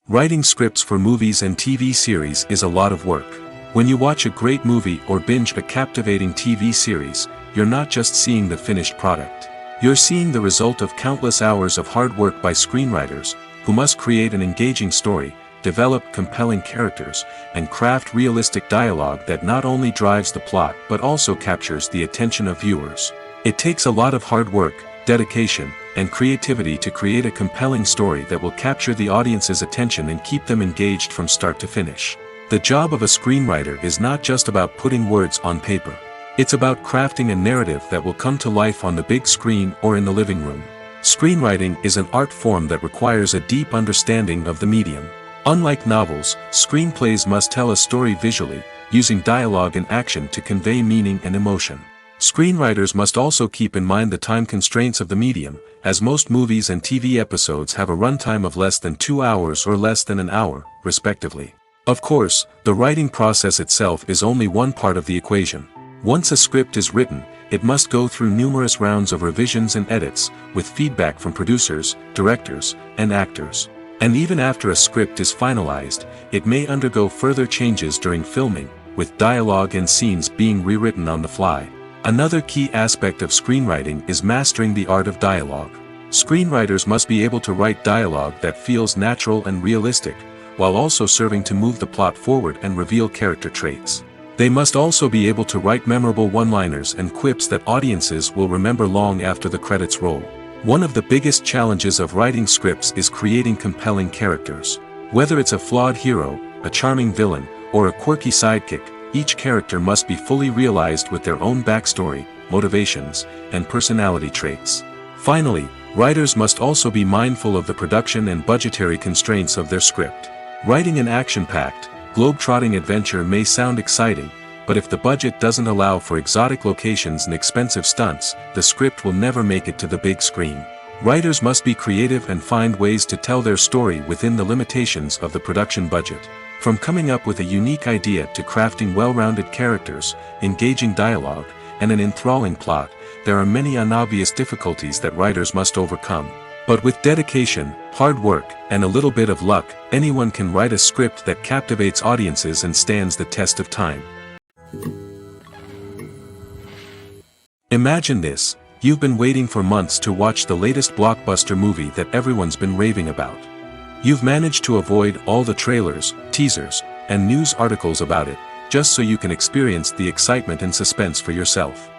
Writing scripts for movies and TV series is a lot of work. When you watch a great movie or binge a captivating TV series, you're not just seeing the finished product. You're seeing the result of countless hours of hard work by screenwriters, who must create an engaging story, develop compelling characters, and craft realistic dialogue that not only drives the plot but also captures the attention of viewers. It takes a lot of hard work, dedication, and creativity to create a compelling story that will capture the audience's attention and keep them engaged from start to finish. The job of a screenwriter is not just about putting words on paper. It's about crafting a narrative that will come to life on the big screen or in the living room. Screenwriting is an art form that requires a deep understanding of the medium. Unlike novels, screenplays must tell a story visually, using dialogue and action to convey meaning and emotion. Screenwriters must also keep in mind the time constraints of the medium, as most movies and TV episodes have a runtime of less than 2 hours or less than an hour, respectively. Of course, the writing process itself is only one part of the equation. Once a script is written, it must go through numerous rounds of revisions and edits, with feedback from producers, directors, and actors. And even after a script is finalized, it may undergo further changes during filming, with dialogue and scenes being rewritten on the fly. Another key aspect of screenwriting is mastering the art of dialogue. Screenwriters must be able to write dialogue that feels natural and realistic, while also serving to move the plot forward and reveal character traits. They must also be able to write memorable one-liners and quips that audiences will remember long after the credits roll. One of the biggest challenges of writing scripts is creating compelling characters. Whether it's a flawed hero, a charming villain, or a quirky sidekick, each character must be fully realized with their own backstory, motivations, and personality traits. Finally, writers must also be mindful of the production and budgetary constraints of their script. Writing an action-packed, globe-trotting adventure may sound exciting, but if the budget doesn't allow for exotic locations and expensive stunts, the script will never make it to the big screen. Writers must be creative and find ways to tell their story within the limitations of the production budget. From coming up with a unique idea to crafting well-rounded characters, engaging dialogue, and an enthralling plot, there are many unobvious difficulties that writers must overcome. But with dedication, hard work, and a little bit of luck, anyone can write a script that captivates audiences and stands the test of time. Imagine this: you've been waiting for months to watch the latest blockbuster movie that everyone's been raving about. You've managed to avoid all the trailers, teasers, and news articles about it, just so you can experience the excitement and suspense for yourself.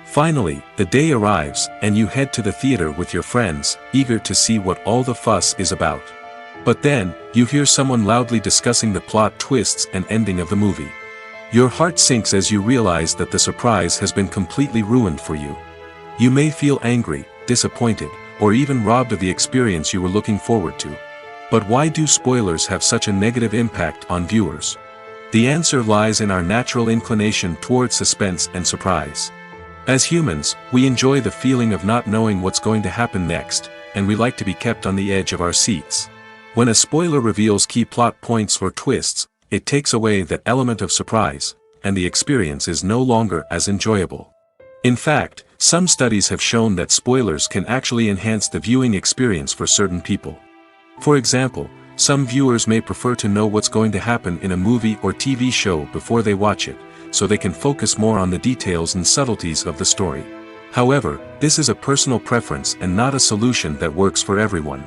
Finally, the day arrives, and you head to the theater with your friends, eager to see what all the fuss is about. But then, you hear someone loudly discussing the plot twists and ending of the movie. Your heart sinks as you realize that the surprise has been completely ruined for you. You may feel angry, disappointed, or even robbed of the experience you were looking forward to. But why do spoilers have such a negative impact on viewers? The answer lies in our natural inclination toward suspense and surprise. As humans, we enjoy the feeling of not knowing what's going to happen next, and we like to be kept on the edge of our seats. When a spoiler reveals key plot points or twists, it takes away that element of surprise, and the experience is no longer as enjoyable. In fact, some studies have shown that spoilers can actually enhance the viewing experience for certain people. For example, some viewers may prefer to know what's going to happen in a movie or TV show before they watch it, so they can focus more on the details and subtleties of the story. However, this is a personal preference and not a solution that works for everyone.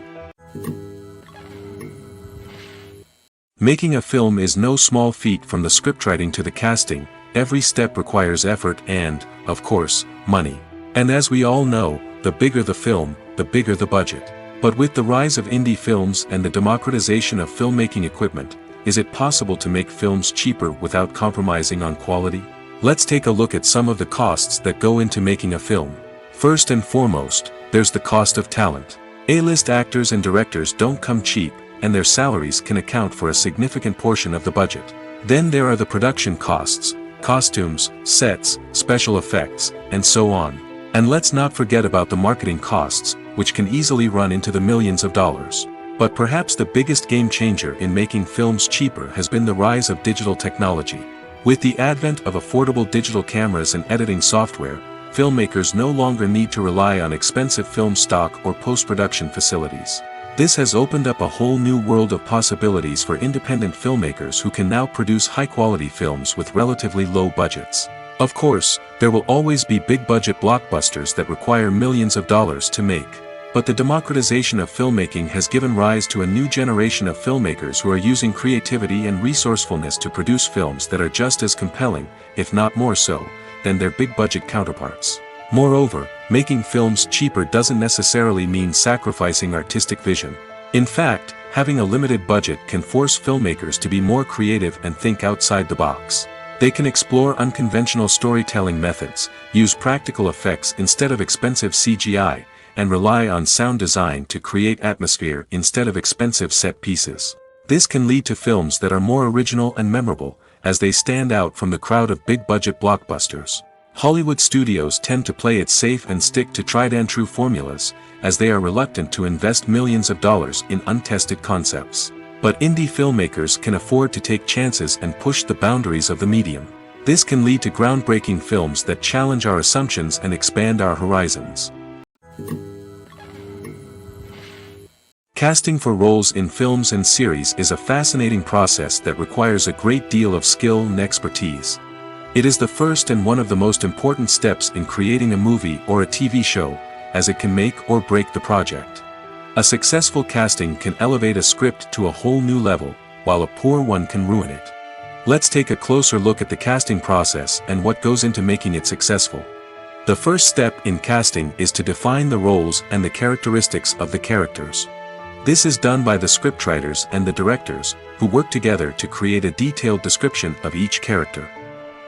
Making a film is no small feat. From the scriptwriting to the casting, every step requires effort and, of course, money. And as we all know, the bigger the film, the bigger the budget. But with the rise of indie films and the democratization of filmmaking equipment, is it possible to make films cheaper without compromising on quality? Let's take a look at some of the costs that go into making a film. First and foremost, there's the cost of talent. A-list actors and directors don't come cheap, and their salaries can account for a significant portion of the budget. Then there are the production costs, costumes, sets, special effects, and so on. And let's not forget about the marketing costs, which can easily run into the millions of dollars. But perhaps the biggest game changer in making films cheaper has been the rise of digital technology. With the advent of affordable digital cameras and editing software, filmmakers no longer need to rely on expensive film stock or post-production facilities. This has opened up a whole new world of possibilities for independent filmmakers who can now produce high-quality films with relatively low budgets. Of course, there will always be big-budget blockbusters that require millions of dollars to make. But the democratization of filmmaking has given rise to a new generation of filmmakers who are using creativity and resourcefulness to produce films that are just as compelling, if not more so, than their big-budget counterparts. Moreover, making films cheaper doesn't necessarily mean sacrificing artistic vision. In fact, having a limited budget can force filmmakers to be more creative and think outside the box. They can explore unconventional storytelling methods, use practical effects instead of expensive CGI, and rely on sound design to create atmosphere instead of expensive set pieces. This can lead to films that are more original and memorable, as they stand out from the crowd of big-budget blockbusters. Hollywood studios tend to play it safe and stick to tried-and-true formulas, as they are reluctant to invest millions of dollars in untested concepts. But indie filmmakers can afford to take chances and push the boundaries of the medium. This can lead to groundbreaking films that challenge our assumptions and expand our horizons. Casting for roles in films and series is a fascinating process that requires a great deal of skill and expertise. It is the first and one of the most important steps in creating a movie or a TV show, as it can make or break the project. A successful casting can elevate a script to a whole new level, while a poor one can ruin it. Let's take a closer look at the casting process and what goes into making it successful. The first step in casting is to define the roles and the characteristics of the characters. This is done by the scriptwriters and the directors, who work together to create a detailed description of each character.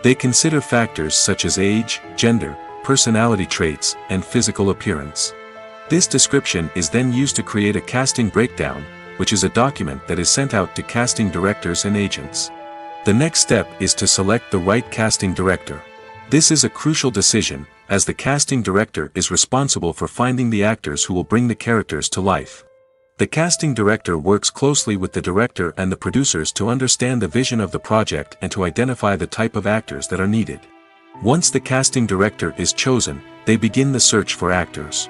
They consider factors such as age, gender, personality traits, and physical appearance. This description is then used to create a casting breakdown, which is a document that is sent out to casting directors and agents. The next step is to select the right casting director. This is a crucial decision, as the casting director is responsible for finding the actors who will bring the characters to life. The casting director works closely with the director and the producers to understand the vision of the project and to identify the type of actors that are needed. Once the casting director is chosen, they begin the search for actors.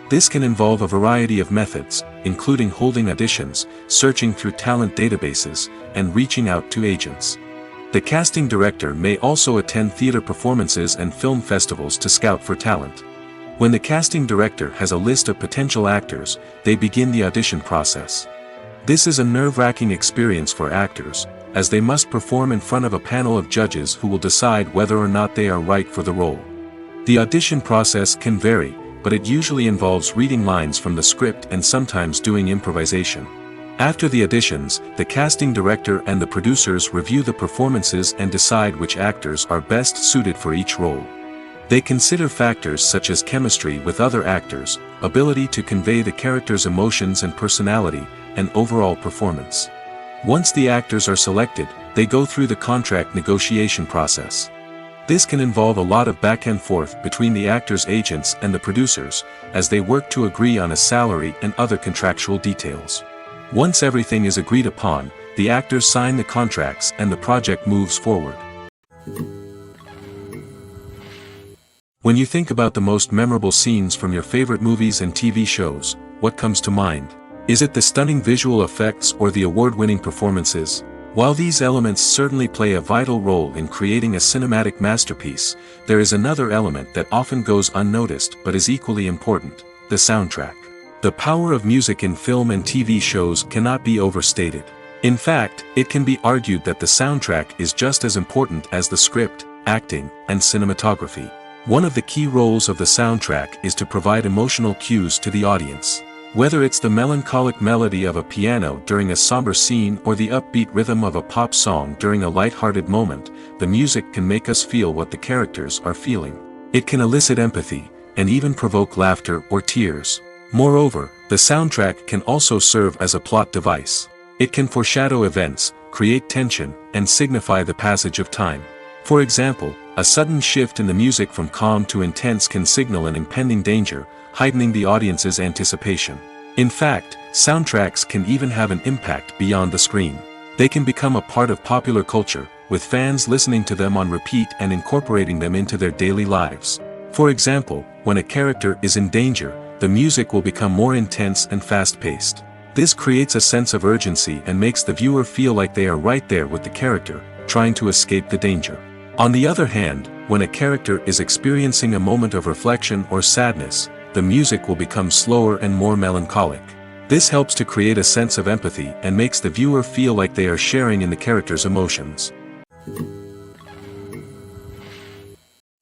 This can involve a variety of methods, including holding auditions, searching through talent databases, and reaching out to agents. The casting director may also attend theater performances and film festivals to scout for talent. When the casting director has a list of potential actors, they begin the audition process. This is a nerve-wracking experience for actors, as they must perform in front of a panel of judges who will decide whether or not they are right for the role. The audition process can vary, but it usually involves reading lines from the script and sometimes doing improvisation. After the auditions, the casting director and the producers review the performances and decide which actors are best suited for each role. They consider factors such as chemistry with other actors, ability to convey the character's emotions and personality, and overall performance. Once the actors are selected, they go through the contract negotiation process. This can involve a lot of back and forth between the actors' agents and the producers, as they work to agree on a salary and other contractual details. Once everything is agreed upon, the actors sign the contracts and the project moves forward. When you think about the most memorable scenes from your favorite movies and TV shows, what comes to mind? Is it the stunning visual effects or the award-winning performances? While these elements certainly play a vital role in creating a cinematic masterpiece, there is another element that often goes unnoticed but is equally important: the soundtrack. The power of music in film and TV shows cannot be overstated. In fact, it can be argued that the soundtrack is just as important as the script, acting, and cinematography. One of the key roles of the soundtrack is to provide emotional cues to the audience. Whether it's the melancholic melody of a piano during a somber scene or the upbeat rhythm of a pop song during a light-hearted moment, the music can make us feel what the characters are feeling. It can elicit empathy, and even provoke laughter or tears. Moreover, the soundtrack can also serve as a plot device. It can foreshadow events, create tension, and signify the passage of time. For example, a sudden shift in the music from calm to intense can signal an impending danger, heightening the audience's anticipation. In fact, soundtracks can even have an impact beyond the screen. They can become a part of popular culture, with fans listening to them on repeat and incorporating them into their daily lives. For example, when a character is in danger, the music will become more intense and fast-paced. This creates a sense of urgency and makes the viewer feel like they are right there with the character, trying to escape the danger. On the other hand, when a character is experiencing a moment of reflection or sadness, the music will become slower and more melancholic. This helps to create a sense of empathy and makes the viewer feel like they are sharing in the character's emotions.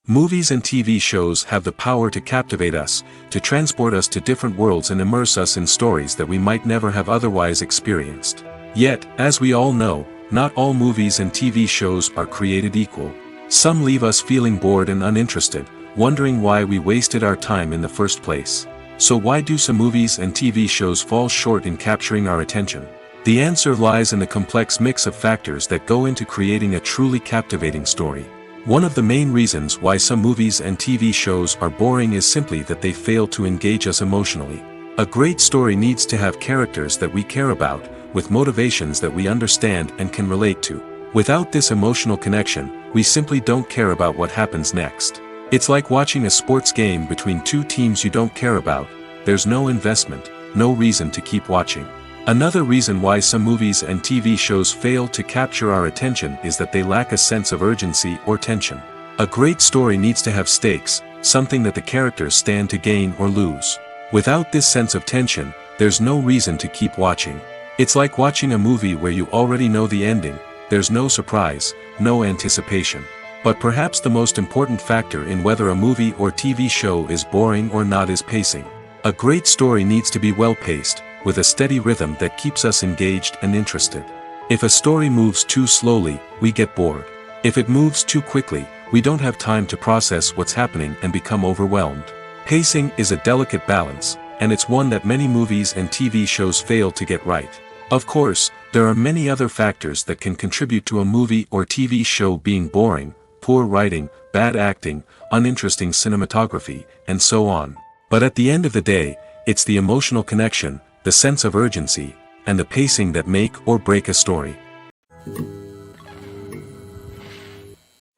Movies and TV shows have the power to captivate us, to transport us to different worlds and immerse us in stories that we might never have otherwise experienced. Yet, as we all know, not all movies and TV shows are created equal. Some leave us feeling bored and uninterested, wondering why we wasted our time in the first place. So why do some movies and TV shows fall short in capturing our attention? The answer lies in the complex mix of factors that go into creating a truly captivating story. One of the main reasons why some movies and TV shows are boring is simply that they fail to engage us emotionally. A great story needs to have characters that we care about, with motivations that we understand and can relate to. Without this emotional connection, we simply don't care about what happens next. It's like watching a sports game between two teams you don't care about. There's no investment, no reason to keep watching. Another reason why some movies and TV shows fail to capture our attention is that they lack a sense of urgency or tension. A great story needs to have stakes, something that the characters stand to gain or lose. Without this sense of tension, there's no reason to keep watching. It's like watching a movie where you already know the ending. There's no surprise, no anticipation. But perhaps the most important factor in whether a movie or TV show is boring or not is pacing. A great story needs to be well-paced, with a steady rhythm that keeps us engaged and interested. If a story moves too slowly, we get bored. If it moves too quickly, we don't have time to process what's happening and become overwhelmed. Pacing is a delicate balance, and it's one that many movies and TV shows fail to get right. Of course, there are many other factors that can contribute to a movie or TV show being boring: poor writing, bad acting, uninteresting cinematography, and so on. But at the end of the day, it's the emotional connection, the sense of urgency, and the pacing that make or break a story.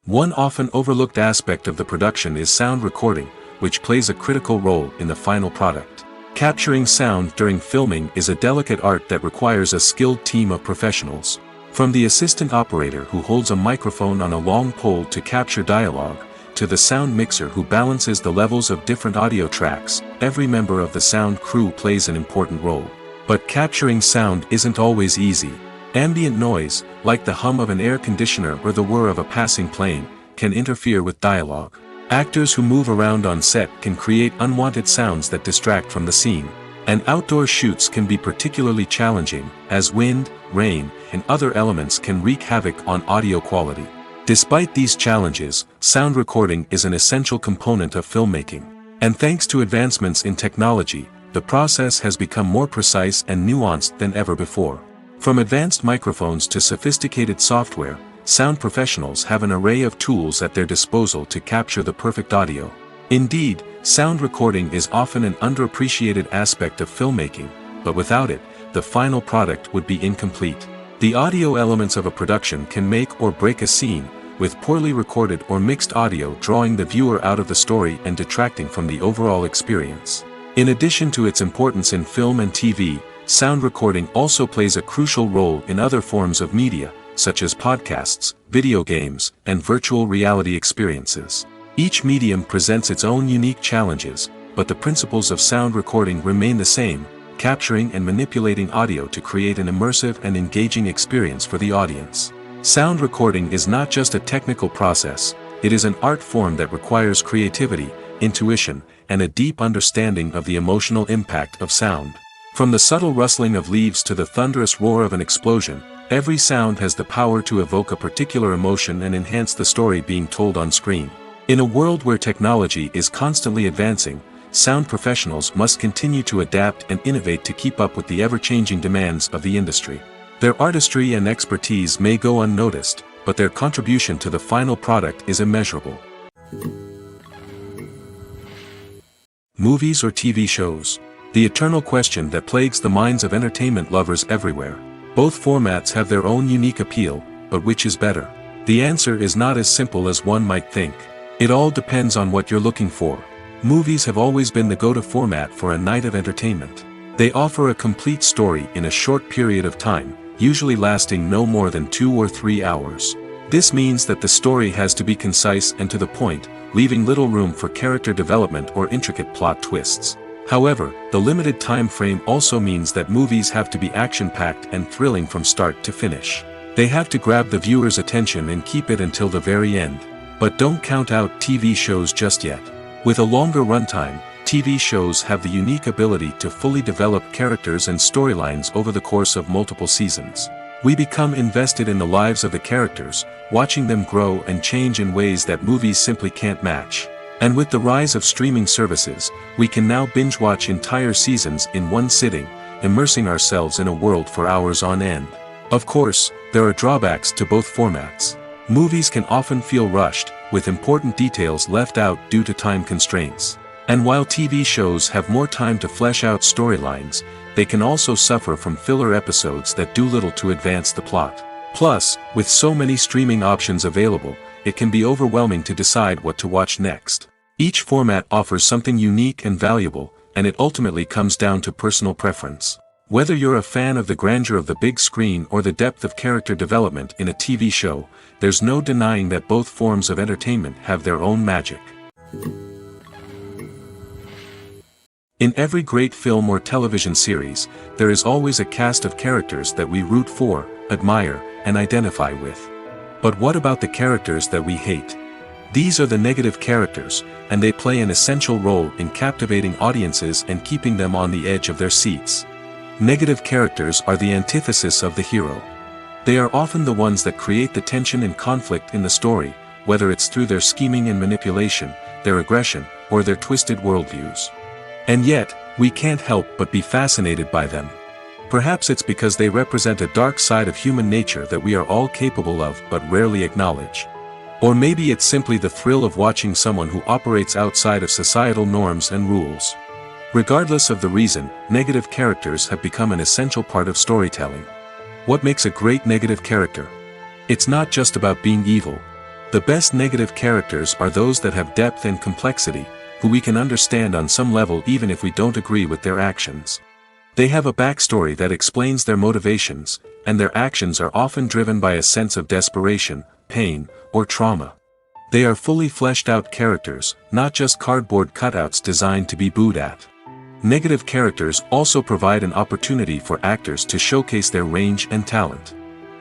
One often overlooked aspect of the production is sound recording, which plays a critical role in the final product. Capturing sound during filming is a delicate art that requires a skilled team of professionals. From the assistant operator who holds a microphone on a long pole to capture dialogue, to the sound mixer who balances the levels of different audio tracks, every member of the sound crew plays an important role. But capturing sound isn't always easy. Ambient noise, like the hum of an air conditioner or the whir of a passing plane, can interfere with dialogue. Actors who move around on set can create unwanted sounds that distract from the scene. And outdoor shoots can be particularly challenging, as wind, rain, and other elements can wreak havoc on audio quality. Despite these challenges, sound recording is an essential component of filmmaking. And thanks to advancements in technology, the process has become more precise and nuanced than ever before. From advanced microphones to sophisticated software, sound professionals have an array of tools at their disposal to capture the perfect audio. Indeed, sound recording is often an underappreciated aspect of filmmaking, but without it, the final product would be incomplete. The audio elements of a production can make or break a scene, with poorly recorded or mixed audio drawing the viewer out of the story and detracting from the overall experience. In addition to its importance in film and TV, sound recording also plays a crucial role in other forms of media, such as podcasts, video games, and virtual reality experiences. Each medium presents its own unique challenges, but the principles of sound recording remain the same: capturing and manipulating audio to create an immersive and engaging experience for the audience. Sound recording is not just a technical process, It is an art form that requires creativity, intuition, and a deep understanding of the emotional impact of sound. From the subtle rustling of leaves to the thunderous roar of an explosion, every sound has the power to evoke a particular emotion and enhance the story being told on screen. In a world where technology is constantly advancing, sound professionals must continue to adapt and innovate to keep up with the ever-changing demands of the industry. Their artistry and expertise may go unnoticed, but their contribution to the final product is immeasurable. Movies or TV shows? The eternal question that plagues the minds of entertainment lovers everywhere. Both formats have their own unique appeal, but which is better? The answer is not as simple as one might think. It all depends on what you're looking for. Movies have always been the go-to format for a night of entertainment. They offer a complete story in a short period of time, usually lasting no more than 2 or 3 hours. This means that the story has to be concise and to the point, leaving little room for character development or intricate plot twists. However, the limited time frame also means that movies have to be action-packed and thrilling from start to finish. They have to grab the viewer's attention and keep it until the very end. But don't count out TV shows just yet. With a longer runtime, TV shows have the unique ability to fully develop characters and storylines over the course of multiple seasons. We become invested in the lives of the characters, watching them grow and change in ways that movies simply can't match. And with the rise of streaming services, we can now binge-watch entire seasons in one sitting, immersing ourselves in a world for hours on end. Of course, there are drawbacks to both formats. Movies can often feel rushed, with important details left out due to time constraints. And while TV shows have more time to flesh out storylines, they can also suffer from filler episodes that do little to advance the plot. Plus, with so many streaming options available, it can be overwhelming to decide what to watch next. Each format offers something unique and valuable, and it ultimately comes down to personal preference. Whether you're a fan of the grandeur of the big screen or the depth of character development in a TV show, there's no denying that both forms of entertainment have their own magic. In every great film or television series, there is always a cast of characters that we root for, admire, and identify with. But what about the characters that we hate? These are the negative characters, and they play an essential role in captivating audiences and keeping them on the edge of their seats. Negative characters are the antithesis of the hero. They are often the ones that create the tension and conflict in the story, whether it's through their scheming and manipulation, their aggression, or their twisted worldviews. And yet, we can't help but be fascinated by them. Perhaps it's because they represent a dark side of human nature that we are all capable of but rarely acknowledge. Or maybe it's simply the thrill of watching someone who operates outside of societal norms and rules. Regardless of the reason, negative characters have become an essential part of storytelling. What makes a great negative character? It's not just about being evil. The best negative characters are those that have depth and complexity, who we can understand on some level even if we don't agree with their actions. They have a backstory that explains their motivations, and their actions are often driven by a sense of desperation, pain, or trauma. They are fully fleshed out characters, not just cardboard cutouts designed to be booed at. Negative characters also provide an opportunity for actors to showcase their range and talent.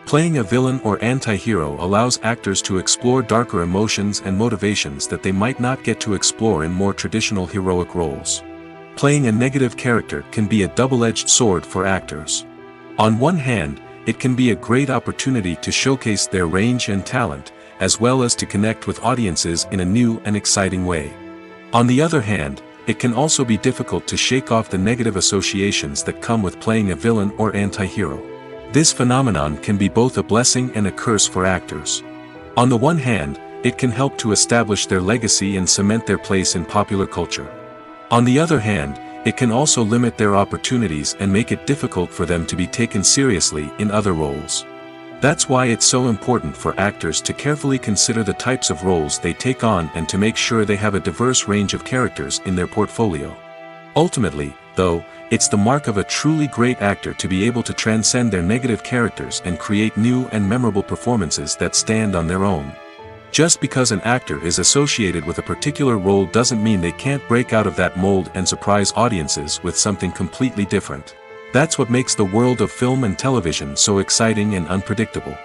Playing a villain or anti-hero allows actors to explore darker emotions and motivations that they might not get to explore in more traditional heroic roles. Playing a negative character can be a double-edged sword for actors. On one hand, it can be a great opportunity to showcase their range and talent, as well as to connect with audiences in a new and exciting way. On the other hand, it can also be difficult to shake off the negative associations that come with playing a villain or anti-hero. This phenomenon can be both a blessing and a curse for actors. On the one hand, it can help to establish their legacy and cement their place in popular culture. On the other hand, it can also limit their opportunities and make it difficult for them to be taken seriously in other roles. That's why it's so important for actors to carefully consider the types of roles they take on and to make sure they have a diverse range of characters in their portfolio. Ultimately, though, it's the mark of a truly great actor to be able to transcend their negative characters and create new and memorable performances that stand on their own. Just because an actor is associated with a particular role doesn't mean they can't break out of that mold and surprise audiences with something completely different. That's what makes the world of film and television so exciting and unpredictable.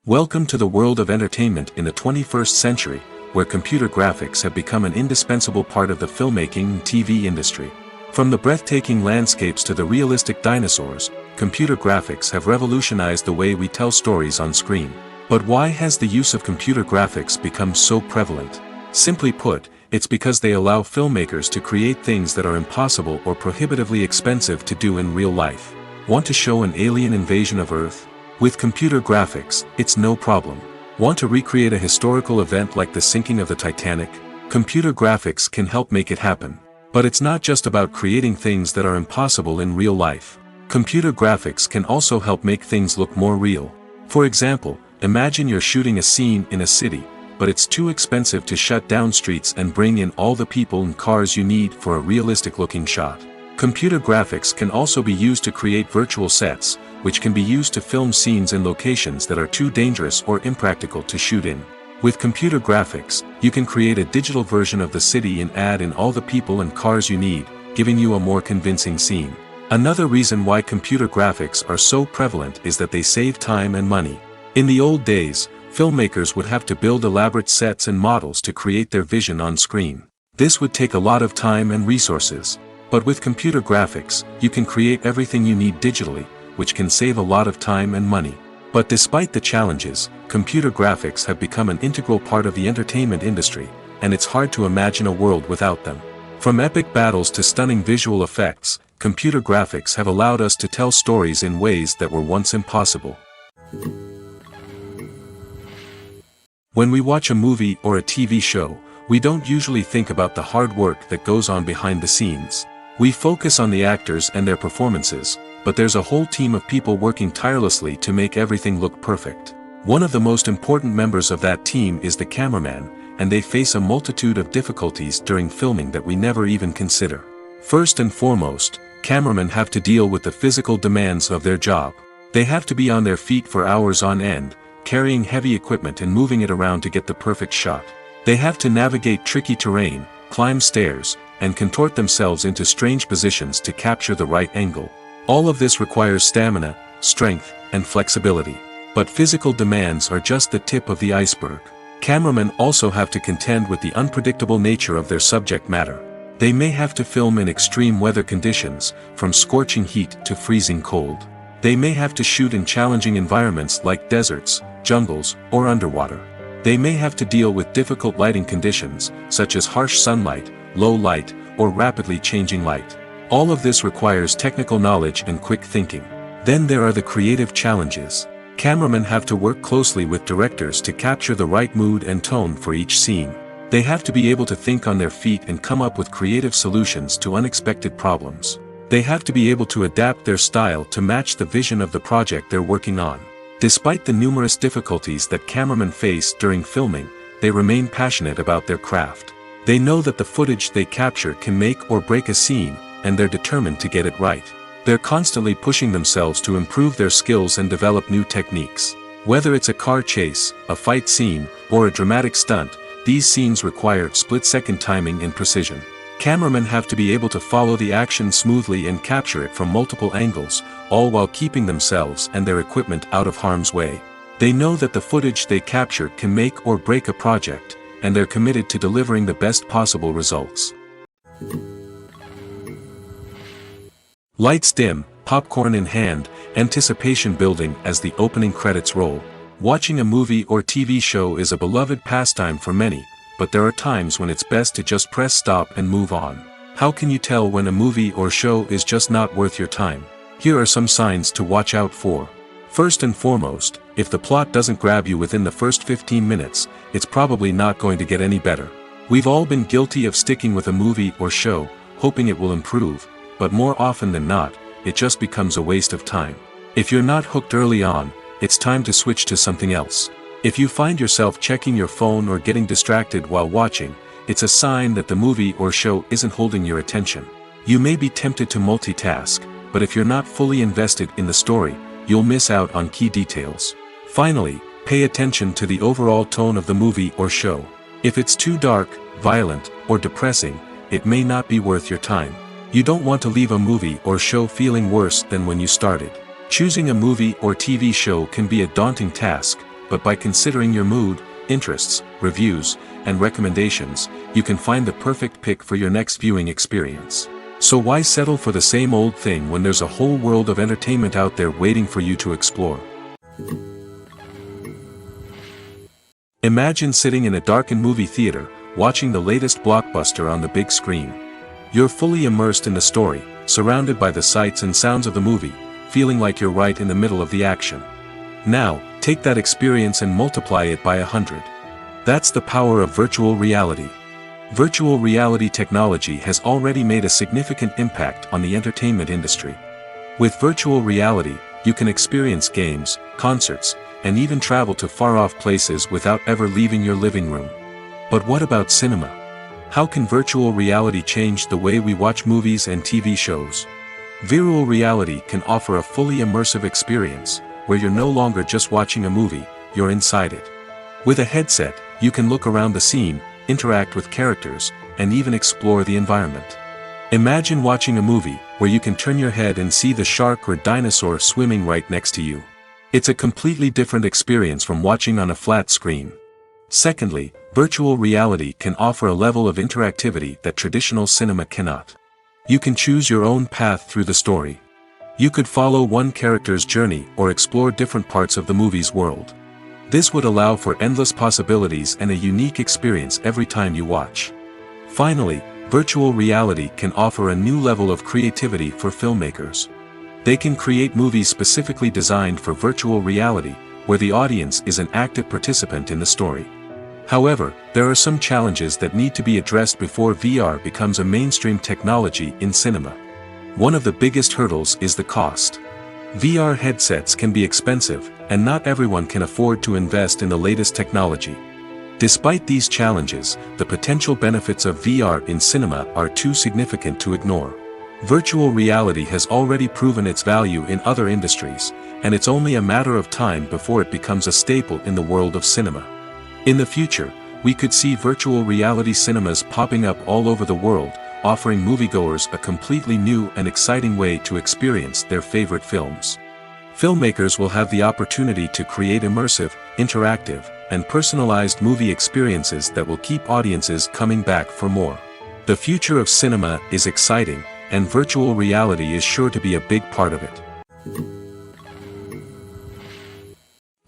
Welcome to the world of entertainment in the 21st century, where computer graphics have become an indispensable part of the filmmaking and TV industry. From the breathtaking landscapes to the realistic dinosaurs, computer graphics have revolutionized the way we tell stories on screen. But why has the use of computer graphics become so prevalent? Simply put, it's because they allow filmmakers to create things that are impossible or prohibitively expensive to do in real life. Want to show an alien invasion of Earth? With computer graphics, it's no problem. Want to recreate a historical event like the sinking of the Titanic? Computer graphics can help make it happen. But it's not just about creating things that are impossible in real life. Computer graphics can also help make things look more real. For example, imagine you're shooting a scene in a city, but it's too expensive to shut down streets and bring in all the people and cars you need for a realistic-looking shot. Computer graphics can also be used to create virtual sets, which can be used to film scenes in locations that are too dangerous or impractical to shoot in. With computer graphics, you can create a digital version of the city and add in all the people and cars you need, giving you a more convincing scene. Another reason why computer graphics are so prevalent is that they save time and money. In the old days, filmmakers would have to build elaborate sets and models to create their vision on screen. This would take a lot of time and resources. But with computer graphics, you can create everything you need digitally, which can save a lot of time and money. But despite the challenges, computer graphics have become an integral part of the entertainment industry, and it's hard to imagine a world without them. From epic battles to stunning visual effects, computer graphics have allowed us to tell stories in ways that were once impossible. When we watch a movie or a TV show, we don't usually think about the hard work that goes on behind the scenes. We focus on the actors and their performances, but there's a whole team of people working tirelessly to make everything look perfect. One of the most important members of that team is the cameraman, and they face a multitude of difficulties during filming that we never even consider. First and foremost, cameramen have to deal with the physical demands of their job. They have to be on their feet for hours on end, carrying heavy equipment and moving it around to get the perfect shot. They have to navigate tricky terrain, climb stairs, and contort themselves into strange positions to capture the right angle. All of this requires stamina, strength, and flexibility. But physical demands are just the tip of the iceberg. Cameramen also have to contend with the unpredictable nature of their subject matter. They may have to film in extreme weather conditions, from scorching heat to freezing cold. They may have to shoot in challenging environments like deserts, jungles, or underwater. They may have to deal with difficult lighting conditions, such as harsh sunlight, low light, or rapidly changing light. All of this requires technical knowledge and quick thinking. Then there are the creative challenges. Cameramen have to work closely with directors to capture the right mood and tone for each scene. They have to be able to think on their feet and come up with creative solutions to unexpected problems. They have to be able to adapt their style to match the vision of the project they're working on. Despite the numerous difficulties that cameramen face during filming, they remain passionate about their craft. They know that the footage they capture can make or break a scene, and they're determined to get it right. They're constantly pushing themselves to improve their skills and develop new techniques. Whether it's a car chase, a fight scene, or a dramatic stunt, these scenes require split-second timing and precision. Cameramen have to be able to follow the action smoothly and capture it from multiple angles, all while keeping themselves and their equipment out of harm's way. They know that the footage they capture can make or break a project, and they're committed to delivering the best possible results. Lights dim, popcorn in hand, anticipation building as the opening credits roll. Watching a movie or TV show is a beloved pastime for many, but there are times when it's best to just press stop and move on. How can you tell when a movie or show is just not worth your time? Here are some signs to watch out for. First and foremost, if the plot doesn't grab you within the first 15 minutes, it's probably not going to get any better. We've all been guilty of sticking with a movie or show, hoping it will improve, but more often than not, it just becomes a waste of time. If you're not hooked early on, it's time to switch to something else. If you find yourself checking your phone or getting distracted while watching, it's a sign that the movie or show isn't holding your attention. You may be tempted to multitask, but if you're not fully invested in the story, you'll miss out on key details. Finally, pay attention to the overall tone of the movie or show. If it's too dark, violent, or depressing, it may not be worth your time. You don't want to leave a movie or show feeling worse than when you started. Choosing a movie or TV show can be a daunting task, but by considering your mood, interests, reviews, and recommendations, you can find the perfect pick for your next viewing experience. So why settle for the same old thing when there's a whole world of entertainment out there waiting for you to explore? Imagine sitting in a darkened movie theater, watching the latest blockbuster on the big screen. You're fully immersed in the story, surrounded by the sights and sounds of the movie, feeling like you're right in the middle of the action. Now, take that experience and multiply it by 100. That's the power of virtual reality. Virtual reality technology has already made a significant impact on the entertainment industry. With virtual reality, you can experience games, concerts, and even travel to far-off places without ever leaving your living room. But what about cinema? How can virtual reality change the way we watch movies and TV shows? Virtual reality can offer a fully immersive experience, where you're no longer just watching a movie, you're inside it. With a headset, you can look around the scene, interact with characters, and even explore the environment. Imagine watching a movie, where you can turn your head and see the shark or dinosaur swimming right next to you. It's a completely different experience from watching on a flat screen. Secondly, virtual reality can offer a level of interactivity that traditional cinema cannot. You can choose your own path through the story. You could follow one character's journey or explore different parts of the movie's world. This would allow for endless possibilities and a unique experience every time you watch. Finally, virtual reality can offer a new level of creativity for filmmakers. They can create movies specifically designed for virtual reality, where the audience is an active participant in the story. However, there are some challenges that need to be addressed before VR becomes a mainstream technology in cinema. One of the biggest hurdles is the cost. VR headsets can be expensive, and not everyone can afford to invest in the latest technology. Despite these challenges, the potential benefits of VR in cinema are too significant to ignore. Virtual reality has already proven its value in other industries, and it's only a matter of time before it becomes a staple in the world of cinema. In the future, we could see virtual reality cinemas popping up all over the world, offering moviegoers a completely new and exciting way to experience their favorite films. Filmmakers will have the opportunity to create immersive, interactive, and personalized movie experiences that will keep audiences coming back for more. The future of cinema is exciting, and virtual reality is sure to be a big part of it.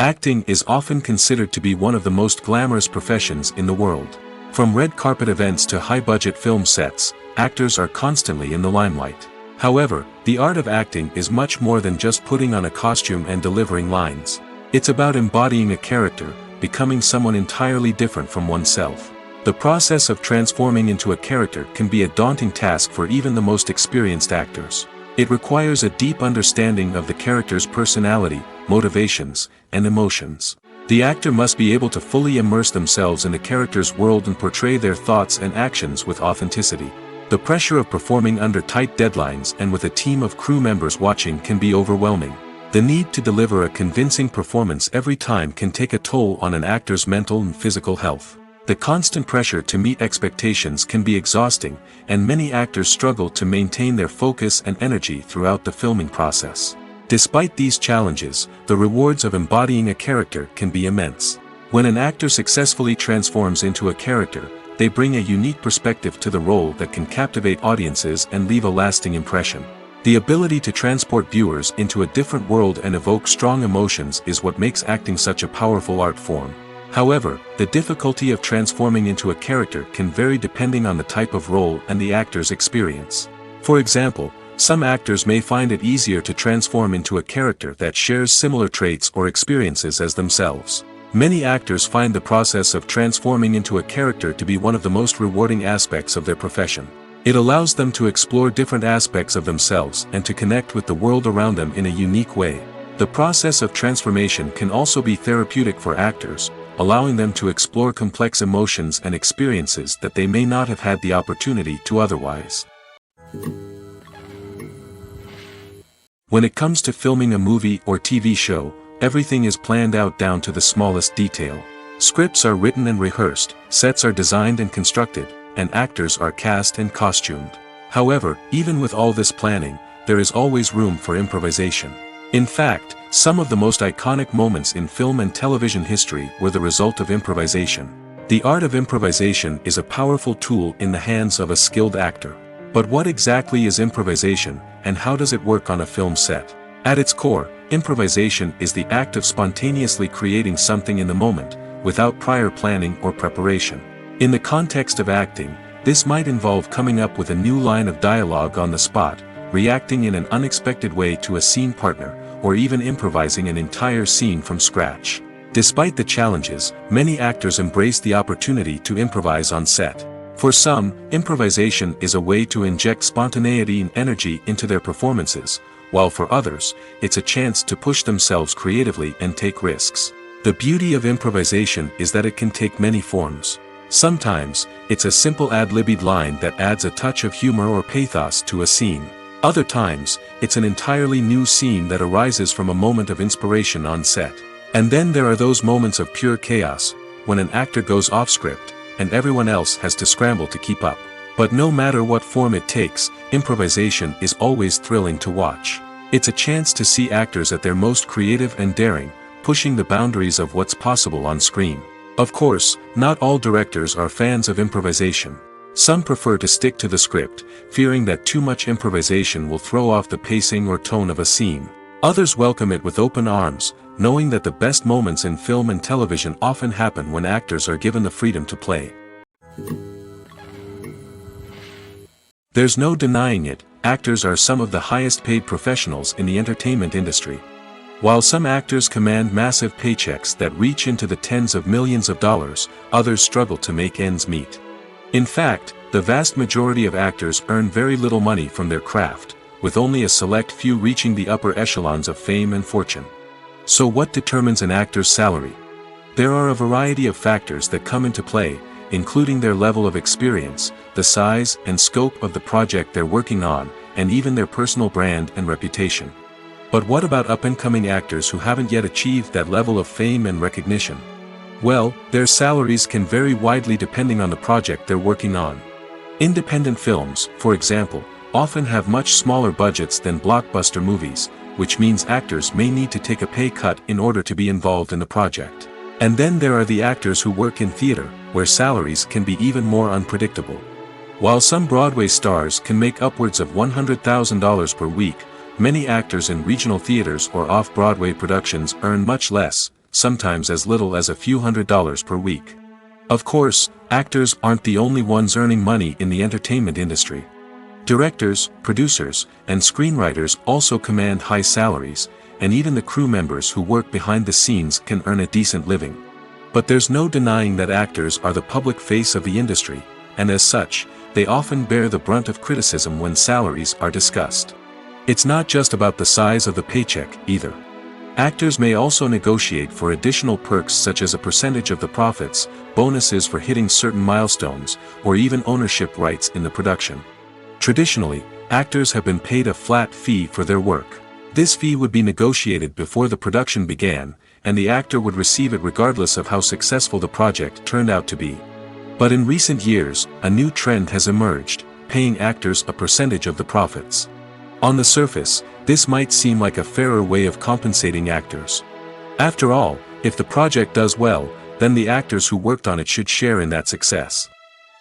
Acting is often considered to be one of the most glamorous professions in the world. From red carpet events to high-budget film sets, actors are constantly in the limelight. However, the art of acting is much more than just putting on a costume and delivering lines. It's about embodying a character, becoming someone entirely different from oneself. The process of transforming into a character can be a daunting task for even the most experienced actors. It requires a deep understanding of the character's personality, motivations, and emotions. The actor must be able to fully immerse themselves in the character's world and portray their thoughts and actions with authenticity. The pressure of performing under tight deadlines and with a team of crew members watching can be overwhelming. The need to deliver a convincing performance every time can take a toll on an actor's mental and physical health. The constant pressure to meet expectations can be exhausting, and many actors struggle to maintain their focus and energy throughout the filming process. Despite these challenges, the rewards of embodying a character can be immense. When an actor successfully transforms into a character, they bring a unique perspective to the role that can captivate audiences and leave a lasting impression. The ability to transport viewers into a different world and evoke strong emotions is what makes acting such a powerful art form. However, the difficulty of transforming into a character can vary depending on the type of role and the actor's experience. For example, some actors may find it easier to transform into a character that shares similar traits or experiences as themselves. Many actors find the process of transforming into a character to be one of the most rewarding aspects of their profession. It allows them to explore different aspects of themselves and to connect with the world around them in a unique way. The process of transformation can also be therapeutic for actors, allowing them to explore complex emotions and experiences that they may not have had the opportunity to otherwise. When it comes to filming a movie or TV show, everything is planned out down to the smallest detail. Scripts are written and rehearsed, sets are designed and constructed, and actors are cast and costumed. However, even with all this planning, there is always room for improvisation. In fact, Some of the most iconic moments in film and television history were the result of improvisation. The art of improvisation is a powerful tool in the hands of a skilled actor. But what exactly is improvisation, and how does it work on a film set? At its core, improvisation is the act of spontaneously creating something in the moment, without prior planning or preparation. In the context of acting, this might involve coming up with a new line of dialogue on the spot, reacting in an unexpected way to a scene partner, or even improvising an entire scene from scratch. Despite the challenges, many actors embrace the opportunity to improvise on set. For some, improvisation is a way to inject spontaneity and energy into their performances, while for others, it's a chance to push themselves creatively and take risks. The beauty of improvisation is that it can take many forms. Sometimes, it's a simple ad-libbed line that adds a touch of humor or pathos to a scene. Other times, it's an entirely new scene that arises from a moment of inspiration on set. And then there are those moments of pure chaos, when an actor goes off script, and everyone else has to scramble to keep up. But no matter what form it takes, improvisation is always thrilling to watch. It's a chance to see actors at their most creative and daring, pushing the boundaries of what's possible on screen. Of course, not all directors are fans of improvisation. Some prefer to stick to the script, fearing that too much improvisation will throw off the pacing or tone of a scene. Others welcome it with open arms, knowing that the best moments in film and television often happen when actors are given the freedom to play. There's no denying it, actors are some of the highest paid professionals in the entertainment industry. While some actors command massive paychecks that reach into the tens of millions of dollars, others struggle to make ends meet. In fact, the vast majority of actors earn very little money from their craft, with only a select few reaching the upper echelons of fame and fortune. So what determines an actor's salary? There are a variety of factors that come into play, including their level of experience, the size and scope of the project they're working on, and even their personal brand and reputation. But what about up-and-coming actors who haven't yet achieved that level of fame and recognition? Well, their salaries can vary widely depending on the project they're working on. Independent films, for example, often have much smaller budgets than blockbuster movies, which means actors may need to take a pay cut in order to be involved in the project. And then there are the actors who work in theater, where salaries can be even more unpredictable. While some Broadway stars can make upwards of $100,000 per week, many actors in regional theaters or off-Broadway productions earn much less, sometimes as little as a few $100s per week. Of course, actors aren't the only ones earning money in the entertainment industry. Directors, producers, and screenwriters also command high salaries, and even the crew members who work behind the scenes can earn a decent living. But there's no denying that actors are the public face of the industry, and as such, they often bear the brunt of criticism when salaries are discussed. It's not just about the size of the paycheck, either. Actors may also negotiate for additional perks such as a percentage of the profits, bonuses for hitting certain milestones, or even ownership rights in the production. Traditionally, actors have been paid a flat fee for their work. This fee would be negotiated before the production began, and the actor would receive it regardless of how successful the project turned out to be. But in recent years, a new trend has emerged, paying actors a percentage of the profits. On the surface, this might seem like a fairer way of compensating actors. After all, if the project does well, then the actors who worked on it should share in that success.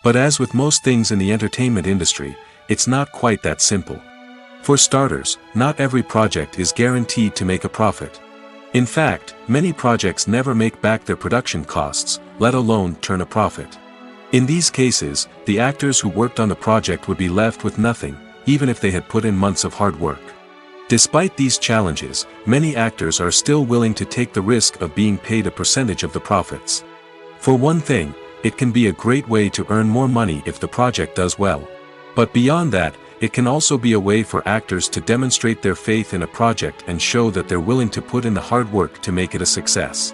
But as with most things in the entertainment industry, it's not quite that simple. For starters, not every project is guaranteed to make a profit. In fact, many projects never make back their production costs, let alone turn a profit. In these cases, the actors who worked on the project would be left with nothing, even if they had put in months of hard work. Despite these challenges, many actors are still willing to take the risk of being paid a percentage of the profits. For one thing, it can be a great way to earn more money if the project does well. But beyond that, it can also be a way for actors to demonstrate their faith in a project and show that they're willing to put in the hard work to make it a success.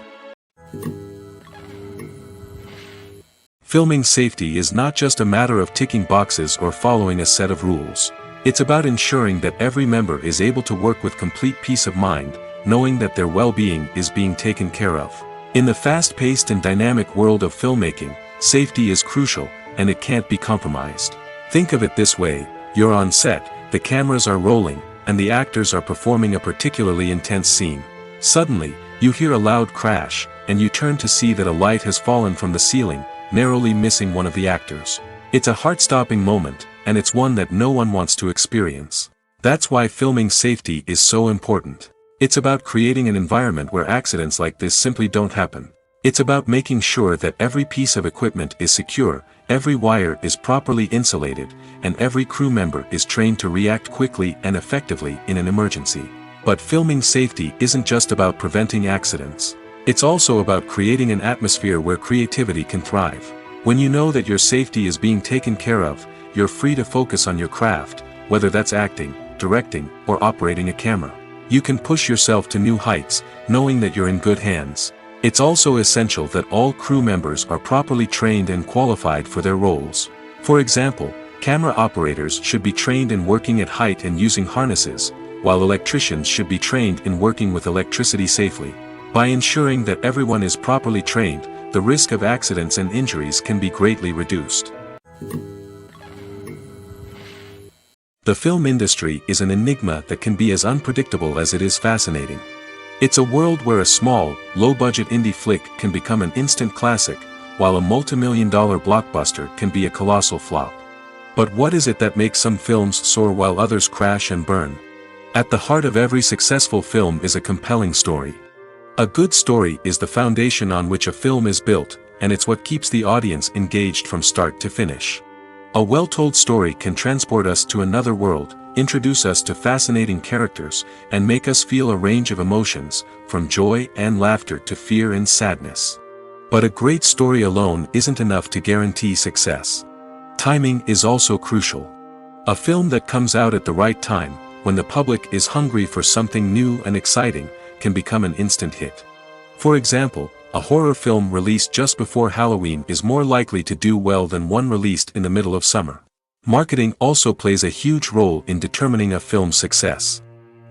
Filming safety is not just a matter of ticking boxes or following a set of rules. It's about ensuring that every member is able to work with complete peace of mind, knowing that their well-being is being taken care of. In the fast-paced and dynamic world of filmmaking, safety is crucial, and it can't be compromised. Think of it this way: you're on set, the cameras are rolling, and the actors are performing a particularly intense scene. Suddenly, you hear a loud crash, and you turn to see that a light has fallen from the ceiling, narrowly missing one of the actors. It's a heart-stopping moment, and it's one that no one wants to experience. That's why filming safety is so important. It's about creating an environment where accidents like this simply don't happen. It's about making sure that every piece of equipment is secure, every wire is properly insulated, and every crew member is trained to react quickly and effectively in an emergency. But filming safety isn't just about preventing accidents. It's also about creating an atmosphere where creativity can thrive. When you know that your safety is being taken care of, you're free to focus on your craft, whether that's acting, directing, or operating a camera. You can push yourself to new heights, knowing that you're in good hands. It's also essential that all crew members are properly trained and qualified for their roles. For example, camera operators should be trained in working at height and using harnesses, while electricians should be trained in working with electricity safely. By ensuring that everyone is properly trained, the risk of accidents and injuries can be greatly reduced. The film industry is an enigma that can be as unpredictable as it is fascinating. It's a world where a small, low-budget indie flick can become an instant classic, while a multi-million-dollar blockbuster can be a colossal flop. But what is it that makes some films soar while others crash and burn? At the heart of every successful film is a compelling story. A good story is the foundation on which a film is built, and it's what keeps the audience engaged from start to finish. A well-told story can transport us to another world, introduce us to fascinating characters, and make us feel a range of emotions, from joy and laughter to fear and sadness. But a great story alone isn't enough to guarantee success. Timing is also crucial. A film that comes out at the right time, when the public is hungry for something new and exciting, can become an instant hit. For example, a horror film released just before Halloween is more likely to do well than one released in the middle of summer. Marketing also plays a huge role in determining a film's success.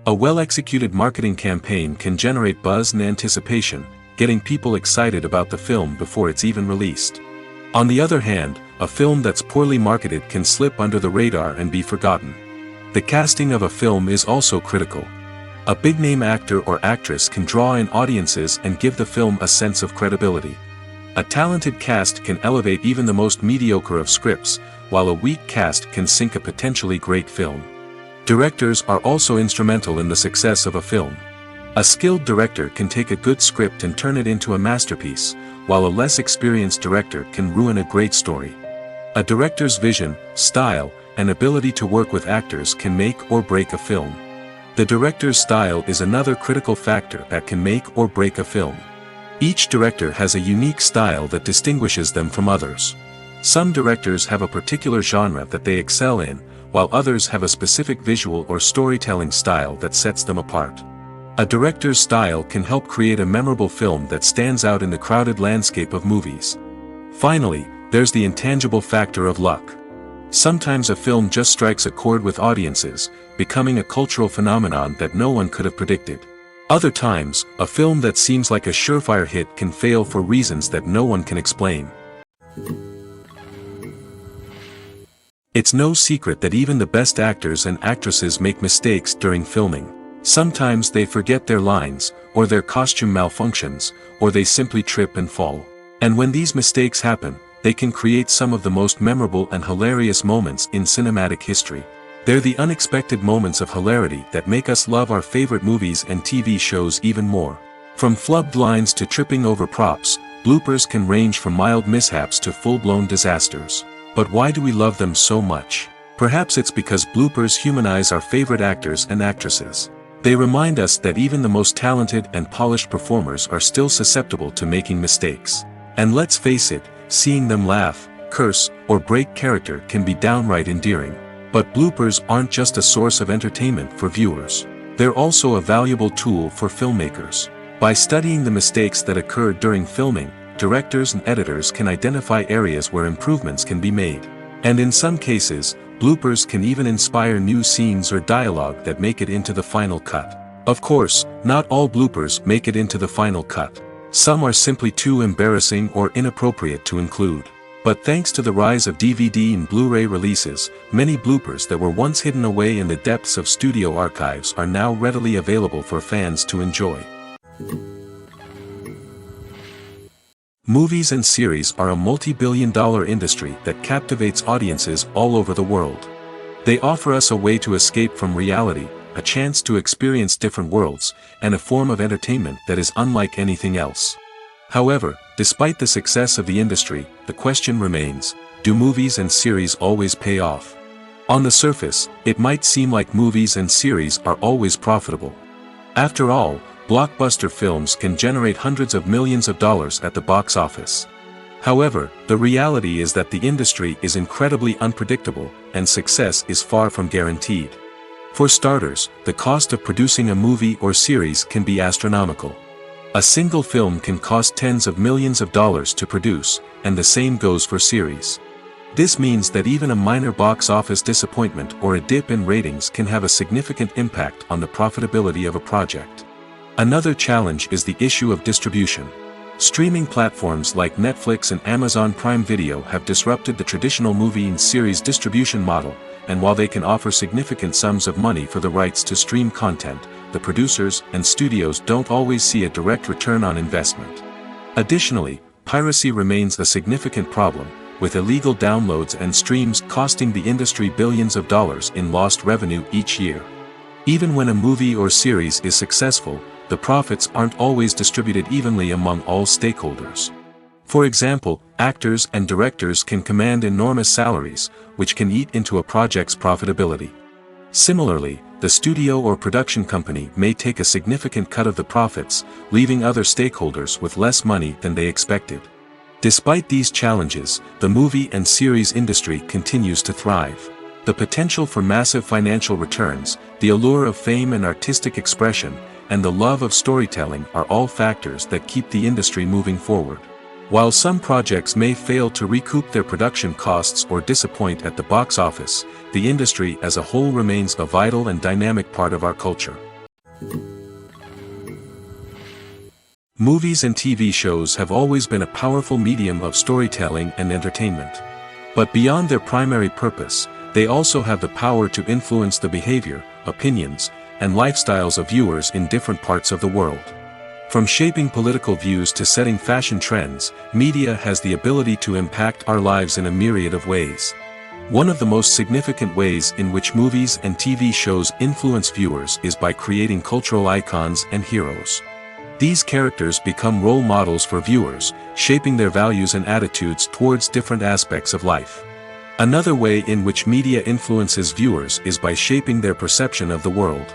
A well-executed marketing campaign can generate buzz and anticipation, getting people excited about the film before it's even released. On the other hand, a film that's poorly marketed can slip under the radar and be forgotten. The casting of a film is also critical. A big-name actor or actress can draw in audiences and give the film a sense of credibility. A talented cast can elevate even the most mediocre of scripts, while a weak cast can sink a potentially great film. Directors are also instrumental in the success of a film. A skilled director can take a good script and turn it into a masterpiece, while a less experienced director can ruin a great story. A director's vision, style, and ability to work with actors can make or break a film. The director's style is another critical factor that can make or break a film. Each director has a unique style that distinguishes them from others. Some directors have a particular genre that they excel in, while others have a specific visual or storytelling style that sets them apart. A director's style can help create a memorable film that stands out in the crowded landscape of movies. Finally, there's the intangible factor of luck. Sometimes a film just strikes a chord with audiences, becoming a cultural phenomenon that no one could have predicted. Other times, a film that seems like a surefire hit can fail for reasons that no one can explain. It's no secret that even the best actors and actresses make mistakes during filming. Sometimes they forget their lines, or their costume malfunctions, or they simply trip and fall. And when these mistakes happen, they can create some of the most memorable and hilarious moments in cinematic history. They're the unexpected moments of hilarity that make us love our favorite movies and TV shows even more. From flubbed lines to tripping over props, bloopers can range from mild mishaps to full-blown disasters. But why do we love them so much? Perhaps it's because bloopers humanize our favorite actors and actresses. They remind us that even the most talented and polished performers are still susceptible to making mistakes. And let's face it, seeing them laugh, curse, or break character can be downright endearing. But bloopers aren't just a source of entertainment for viewers. They're also a valuable tool for filmmakers. By studying the mistakes that occurred during filming, directors and editors can identify areas where improvements can be made. And in some cases, bloopers can even inspire new scenes or dialogue that make it into the final cut. Of course, not all bloopers make it into the final cut. Some are simply too embarrassing or inappropriate to include. But thanks to the rise of DVD and Blu-ray releases, many bloopers that were once hidden away in the depths of studio archives are now readily available for fans to enjoy. Movies and series are a multi-billion-dollar industry that captivates audiences all over the world. They offer us a way to escape from reality, a chance to experience different worlds, and a form of entertainment that is unlike anything else. However, despite the success of the industry, the question remains, do movies and series always pay off? On the surface, it might seem like movies and series are always profitable. After all, blockbuster films can generate hundreds of millions of dollars at the box office. However, the reality is that the industry is incredibly unpredictable, and success is far from guaranteed. For starters, the cost of producing a movie or series can be astronomical. A single film can cost tens of millions of dollars to produce, and the same goes for series. This means that even a minor box office disappointment or a dip in ratings can have a significant impact on the profitability of a project. Another challenge is the issue of distribution. Streaming platforms like Netflix and Amazon Prime Video have disrupted the traditional movie and series distribution model, and while they can offer significant sums of money for the rights to stream content, the producers and studios don't always see a direct return on investment. Additionally, piracy remains a significant problem, with illegal downloads and streams costing the industry billions of dollars in lost revenue each year. Even when a movie or series is successful, the profits aren't always distributed evenly among all stakeholders. For example, actors and directors can command enormous salaries, which can eat into a project's profitability. Similarly, the studio or production company may take a significant cut of the profits, leaving other stakeholders with less money than they expected. Despite these challenges, the movie and series industry continues to thrive. The potential for massive financial returns, the allure of fame and artistic expression, and the love of storytelling are all factors that keep the industry moving forward. While some projects may fail to recoup their production costs or disappoint at the box office, the industry as a whole remains a vital and dynamic part of our culture. Movies and TV shows have always been a powerful medium of storytelling and entertainment. But beyond their primary purpose, they also have the power to influence the behavior, opinions, and lifestyles of viewers in different parts of the world. From shaping political views to setting fashion trends, media has the ability to impact our lives in a myriad of ways. One of the most significant ways in which movies and TV shows influence viewers is by creating cultural icons and heroes. These characters become role models for viewers, shaping their values and attitudes towards different aspects of life. Another way in which media influences viewers is by shaping their perception of the world.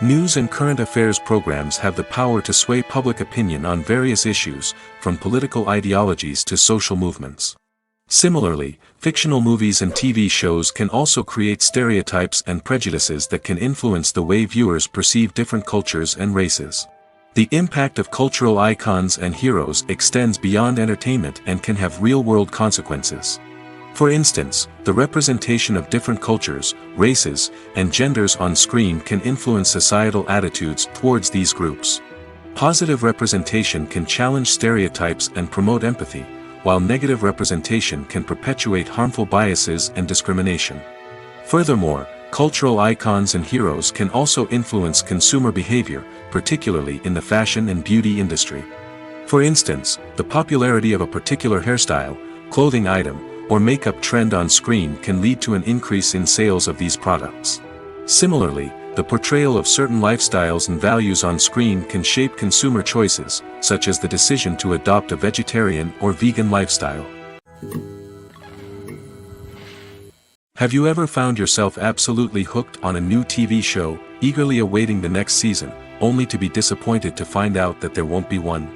News and current affairs programs have the power to sway public opinion on various issues, from political ideologies to social movements. Similarly, fictional movies and TV shows can also create stereotypes and prejudices that can influence the way viewers perceive different cultures and races. The impact of cultural icons and heroes extends beyond entertainment and can have real-world consequences. For instance, the representation of different cultures, races, and genders on screen can influence societal attitudes towards these groups. Positive representation can challenge stereotypes and promote empathy, while negative representation can perpetuate harmful biases and discrimination. Furthermore, cultural icons and heroes can also influence consumer behavior, particularly in the fashion and beauty industry. For instance, the popularity of a particular hairstyle, clothing item, or makeup trend on screen can lead to an increase in sales of these products. Similarly, the portrayal of certain lifestyles and values on screen can shape consumer choices, such as the decision to adopt a vegetarian or vegan lifestyle. Have you ever found yourself absolutely hooked on a new TV show, eagerly awaiting the next season, only to be disappointed to find out that there won't be one?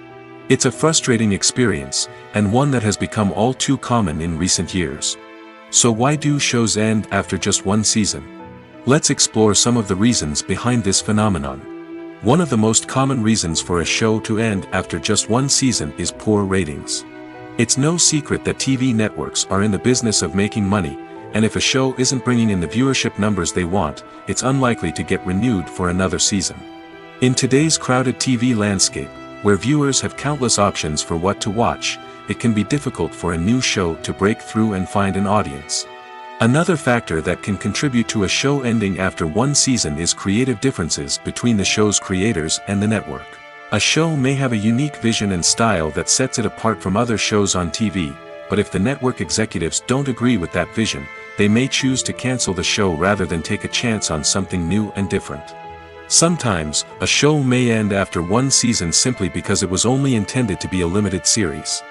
It's a frustrating experience, and one that has become all too common in recent years. So why do shows end after just one season? Let's explore some of the reasons behind this phenomenon. One of the most common reasons for a show to end after just one season is poor ratings. It's no secret that TV networks are in the business of making money, and if a show isn't bringing in the viewership numbers they want, it's unlikely to get renewed for another season. In today's crowded TV landscape, where viewers have countless options for what to watch, it can be difficult for a new show to break through and find an audience. Another factor that can contribute to a show ending after one season is creative differences between the show's creators and the network. A show may have a unique vision and style that sets it apart from other shows on TV, but if the network executives don't agree with that vision, they may choose to cancel the show rather than take a chance on something new and different. Sometimes, a show may end after one season simply because it was only intended to be a limited series.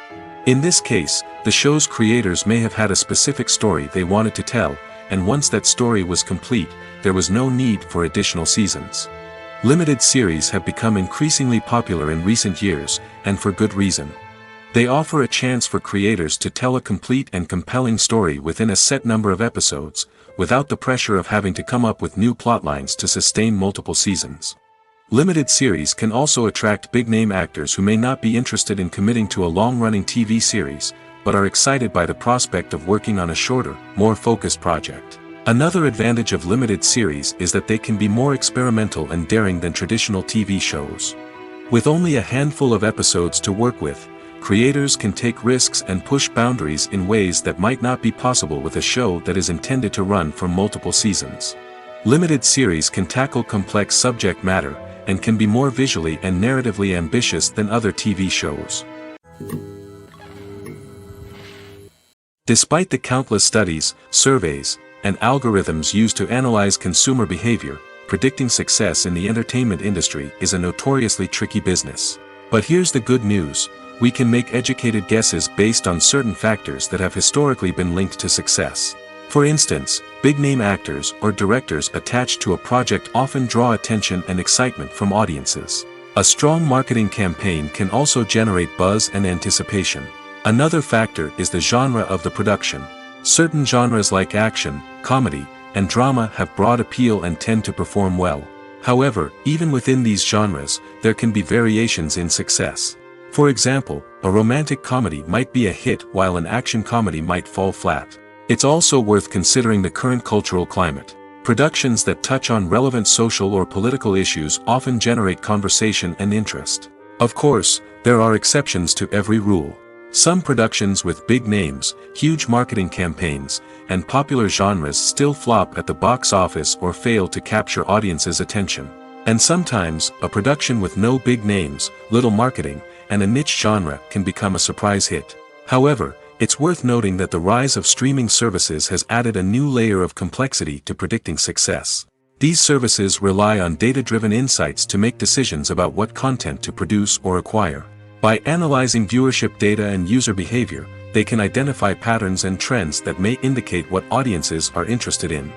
In this case, the show's creators may have had a specific story they wanted to tell, and once that story was complete, there was no need for additional seasons. Limited series have become increasingly popular in recent years, and for good reason. They offer a chance for creators to tell a complete and compelling story within a set number of episodes, without the pressure of having to come up with new plotlines to sustain multiple seasons. Limited series can also attract big-name actors who may not be interested in committing to a long-running TV series, but are excited by the prospect of working on a shorter, more focused project. Another advantage of limited series is that they can be more experimental and daring than traditional TV shows. With only a handful of episodes to work with, creators can take risks and push boundaries in ways that might not be possible with a show that is intended to run for multiple seasons. Limited series can tackle complex subject matter, and can be more visually and narratively ambitious than other TV shows. Despite the countless studies, surveys, and algorithms used to analyze consumer behavior, predicting success in the entertainment industry is a notoriously tricky business. But here's the good news: we can make educated guesses based on certain factors that have historically been linked to success. For instance, big-name actors or directors attached to a project often draw attention and excitement from audiences. A strong marketing campaign can also generate buzz and anticipation. Another factor is the genre of the production. Certain genres like action, comedy, and drama have broad appeal and tend to perform well. However, even within these genres, there can be variations in success. For example, a romantic comedy might be a hit while an action comedy might fall flat. It's also worth considering the current cultural climate. Productions that touch on relevant social or political issues often generate conversation and interest. Of course, there are exceptions to every rule. Some productions with big names, huge marketing campaigns, and popular genres still flop at the box office or fail to capture audiences' attention. And sometimes, a production with no big names, little marketing, and a niche genre can become a surprise hit. However, it's worth noting that the rise of streaming services has added a new layer of complexity to predicting success. These services rely on data-driven insights to make decisions about what content to produce or acquire. By analyzing viewership data and user behavior, they can identify patterns and trends that may indicate what audiences are interested in.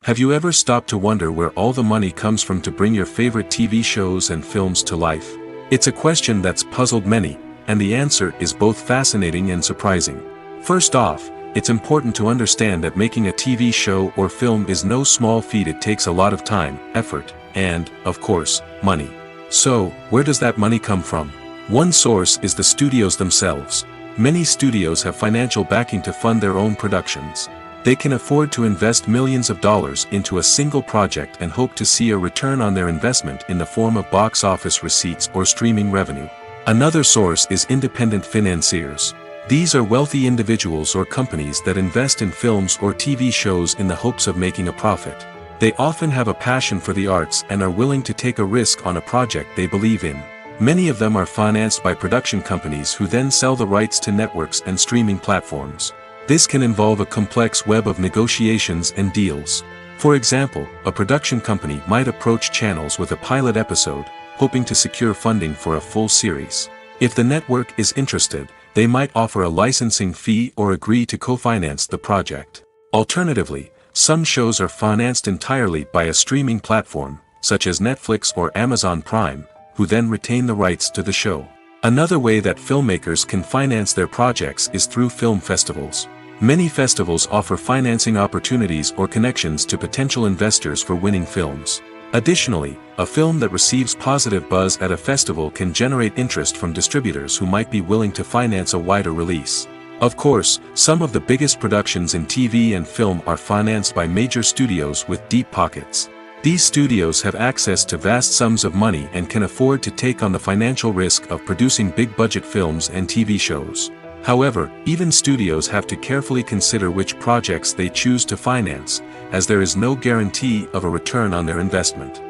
Have you ever stopped to wonder where all the money comes from to bring your favorite TV shows and films to life? It's a question that's puzzled many, and the answer is both fascinating and surprising. First off, it's important to understand that making a TV show or film is no small feat. It takes a lot of time, effort, and, of course, money. So, where does that money come from? One source is the studios themselves. Many studios have financial backing to fund their own productions. They can afford to invest millions of dollars into a single project and hope to see a return on their investment in the form of box office receipts or streaming revenue. Another source is independent financiers. These are wealthy individuals or companies that invest in films or TV shows in the hopes of making a profit. They often have a passion for the arts and are willing to take a risk on a project they believe in. Many of them are financed by production companies who then sell the rights to networks and streaming platforms. This can involve a complex web of negotiations and deals. For example, a production company might approach channels with a pilot episode, hoping to secure funding for a full series. If the network is interested, they might offer a licensing fee or agree to co-finance the project. Alternatively, some shows are financed entirely by a streaming platform, such as Netflix or Amazon Prime, who then retain the rights to the show. Another way that filmmakers can finance their projects is through film festivals. Many festivals offer financing opportunities or connections to potential investors for winning films. Additionally, a film that receives positive buzz at a festival can generate interest from distributors who might be willing to finance a wider release. Of course, some of the biggest productions in TV and film are financed by major studios with deep pockets. These studios have access to vast sums of money and can afford to take on the financial risk of producing big-budget films and TV shows. However, even studios have to carefully consider which projects they choose to finance, as there is no guarantee of a return on their investment.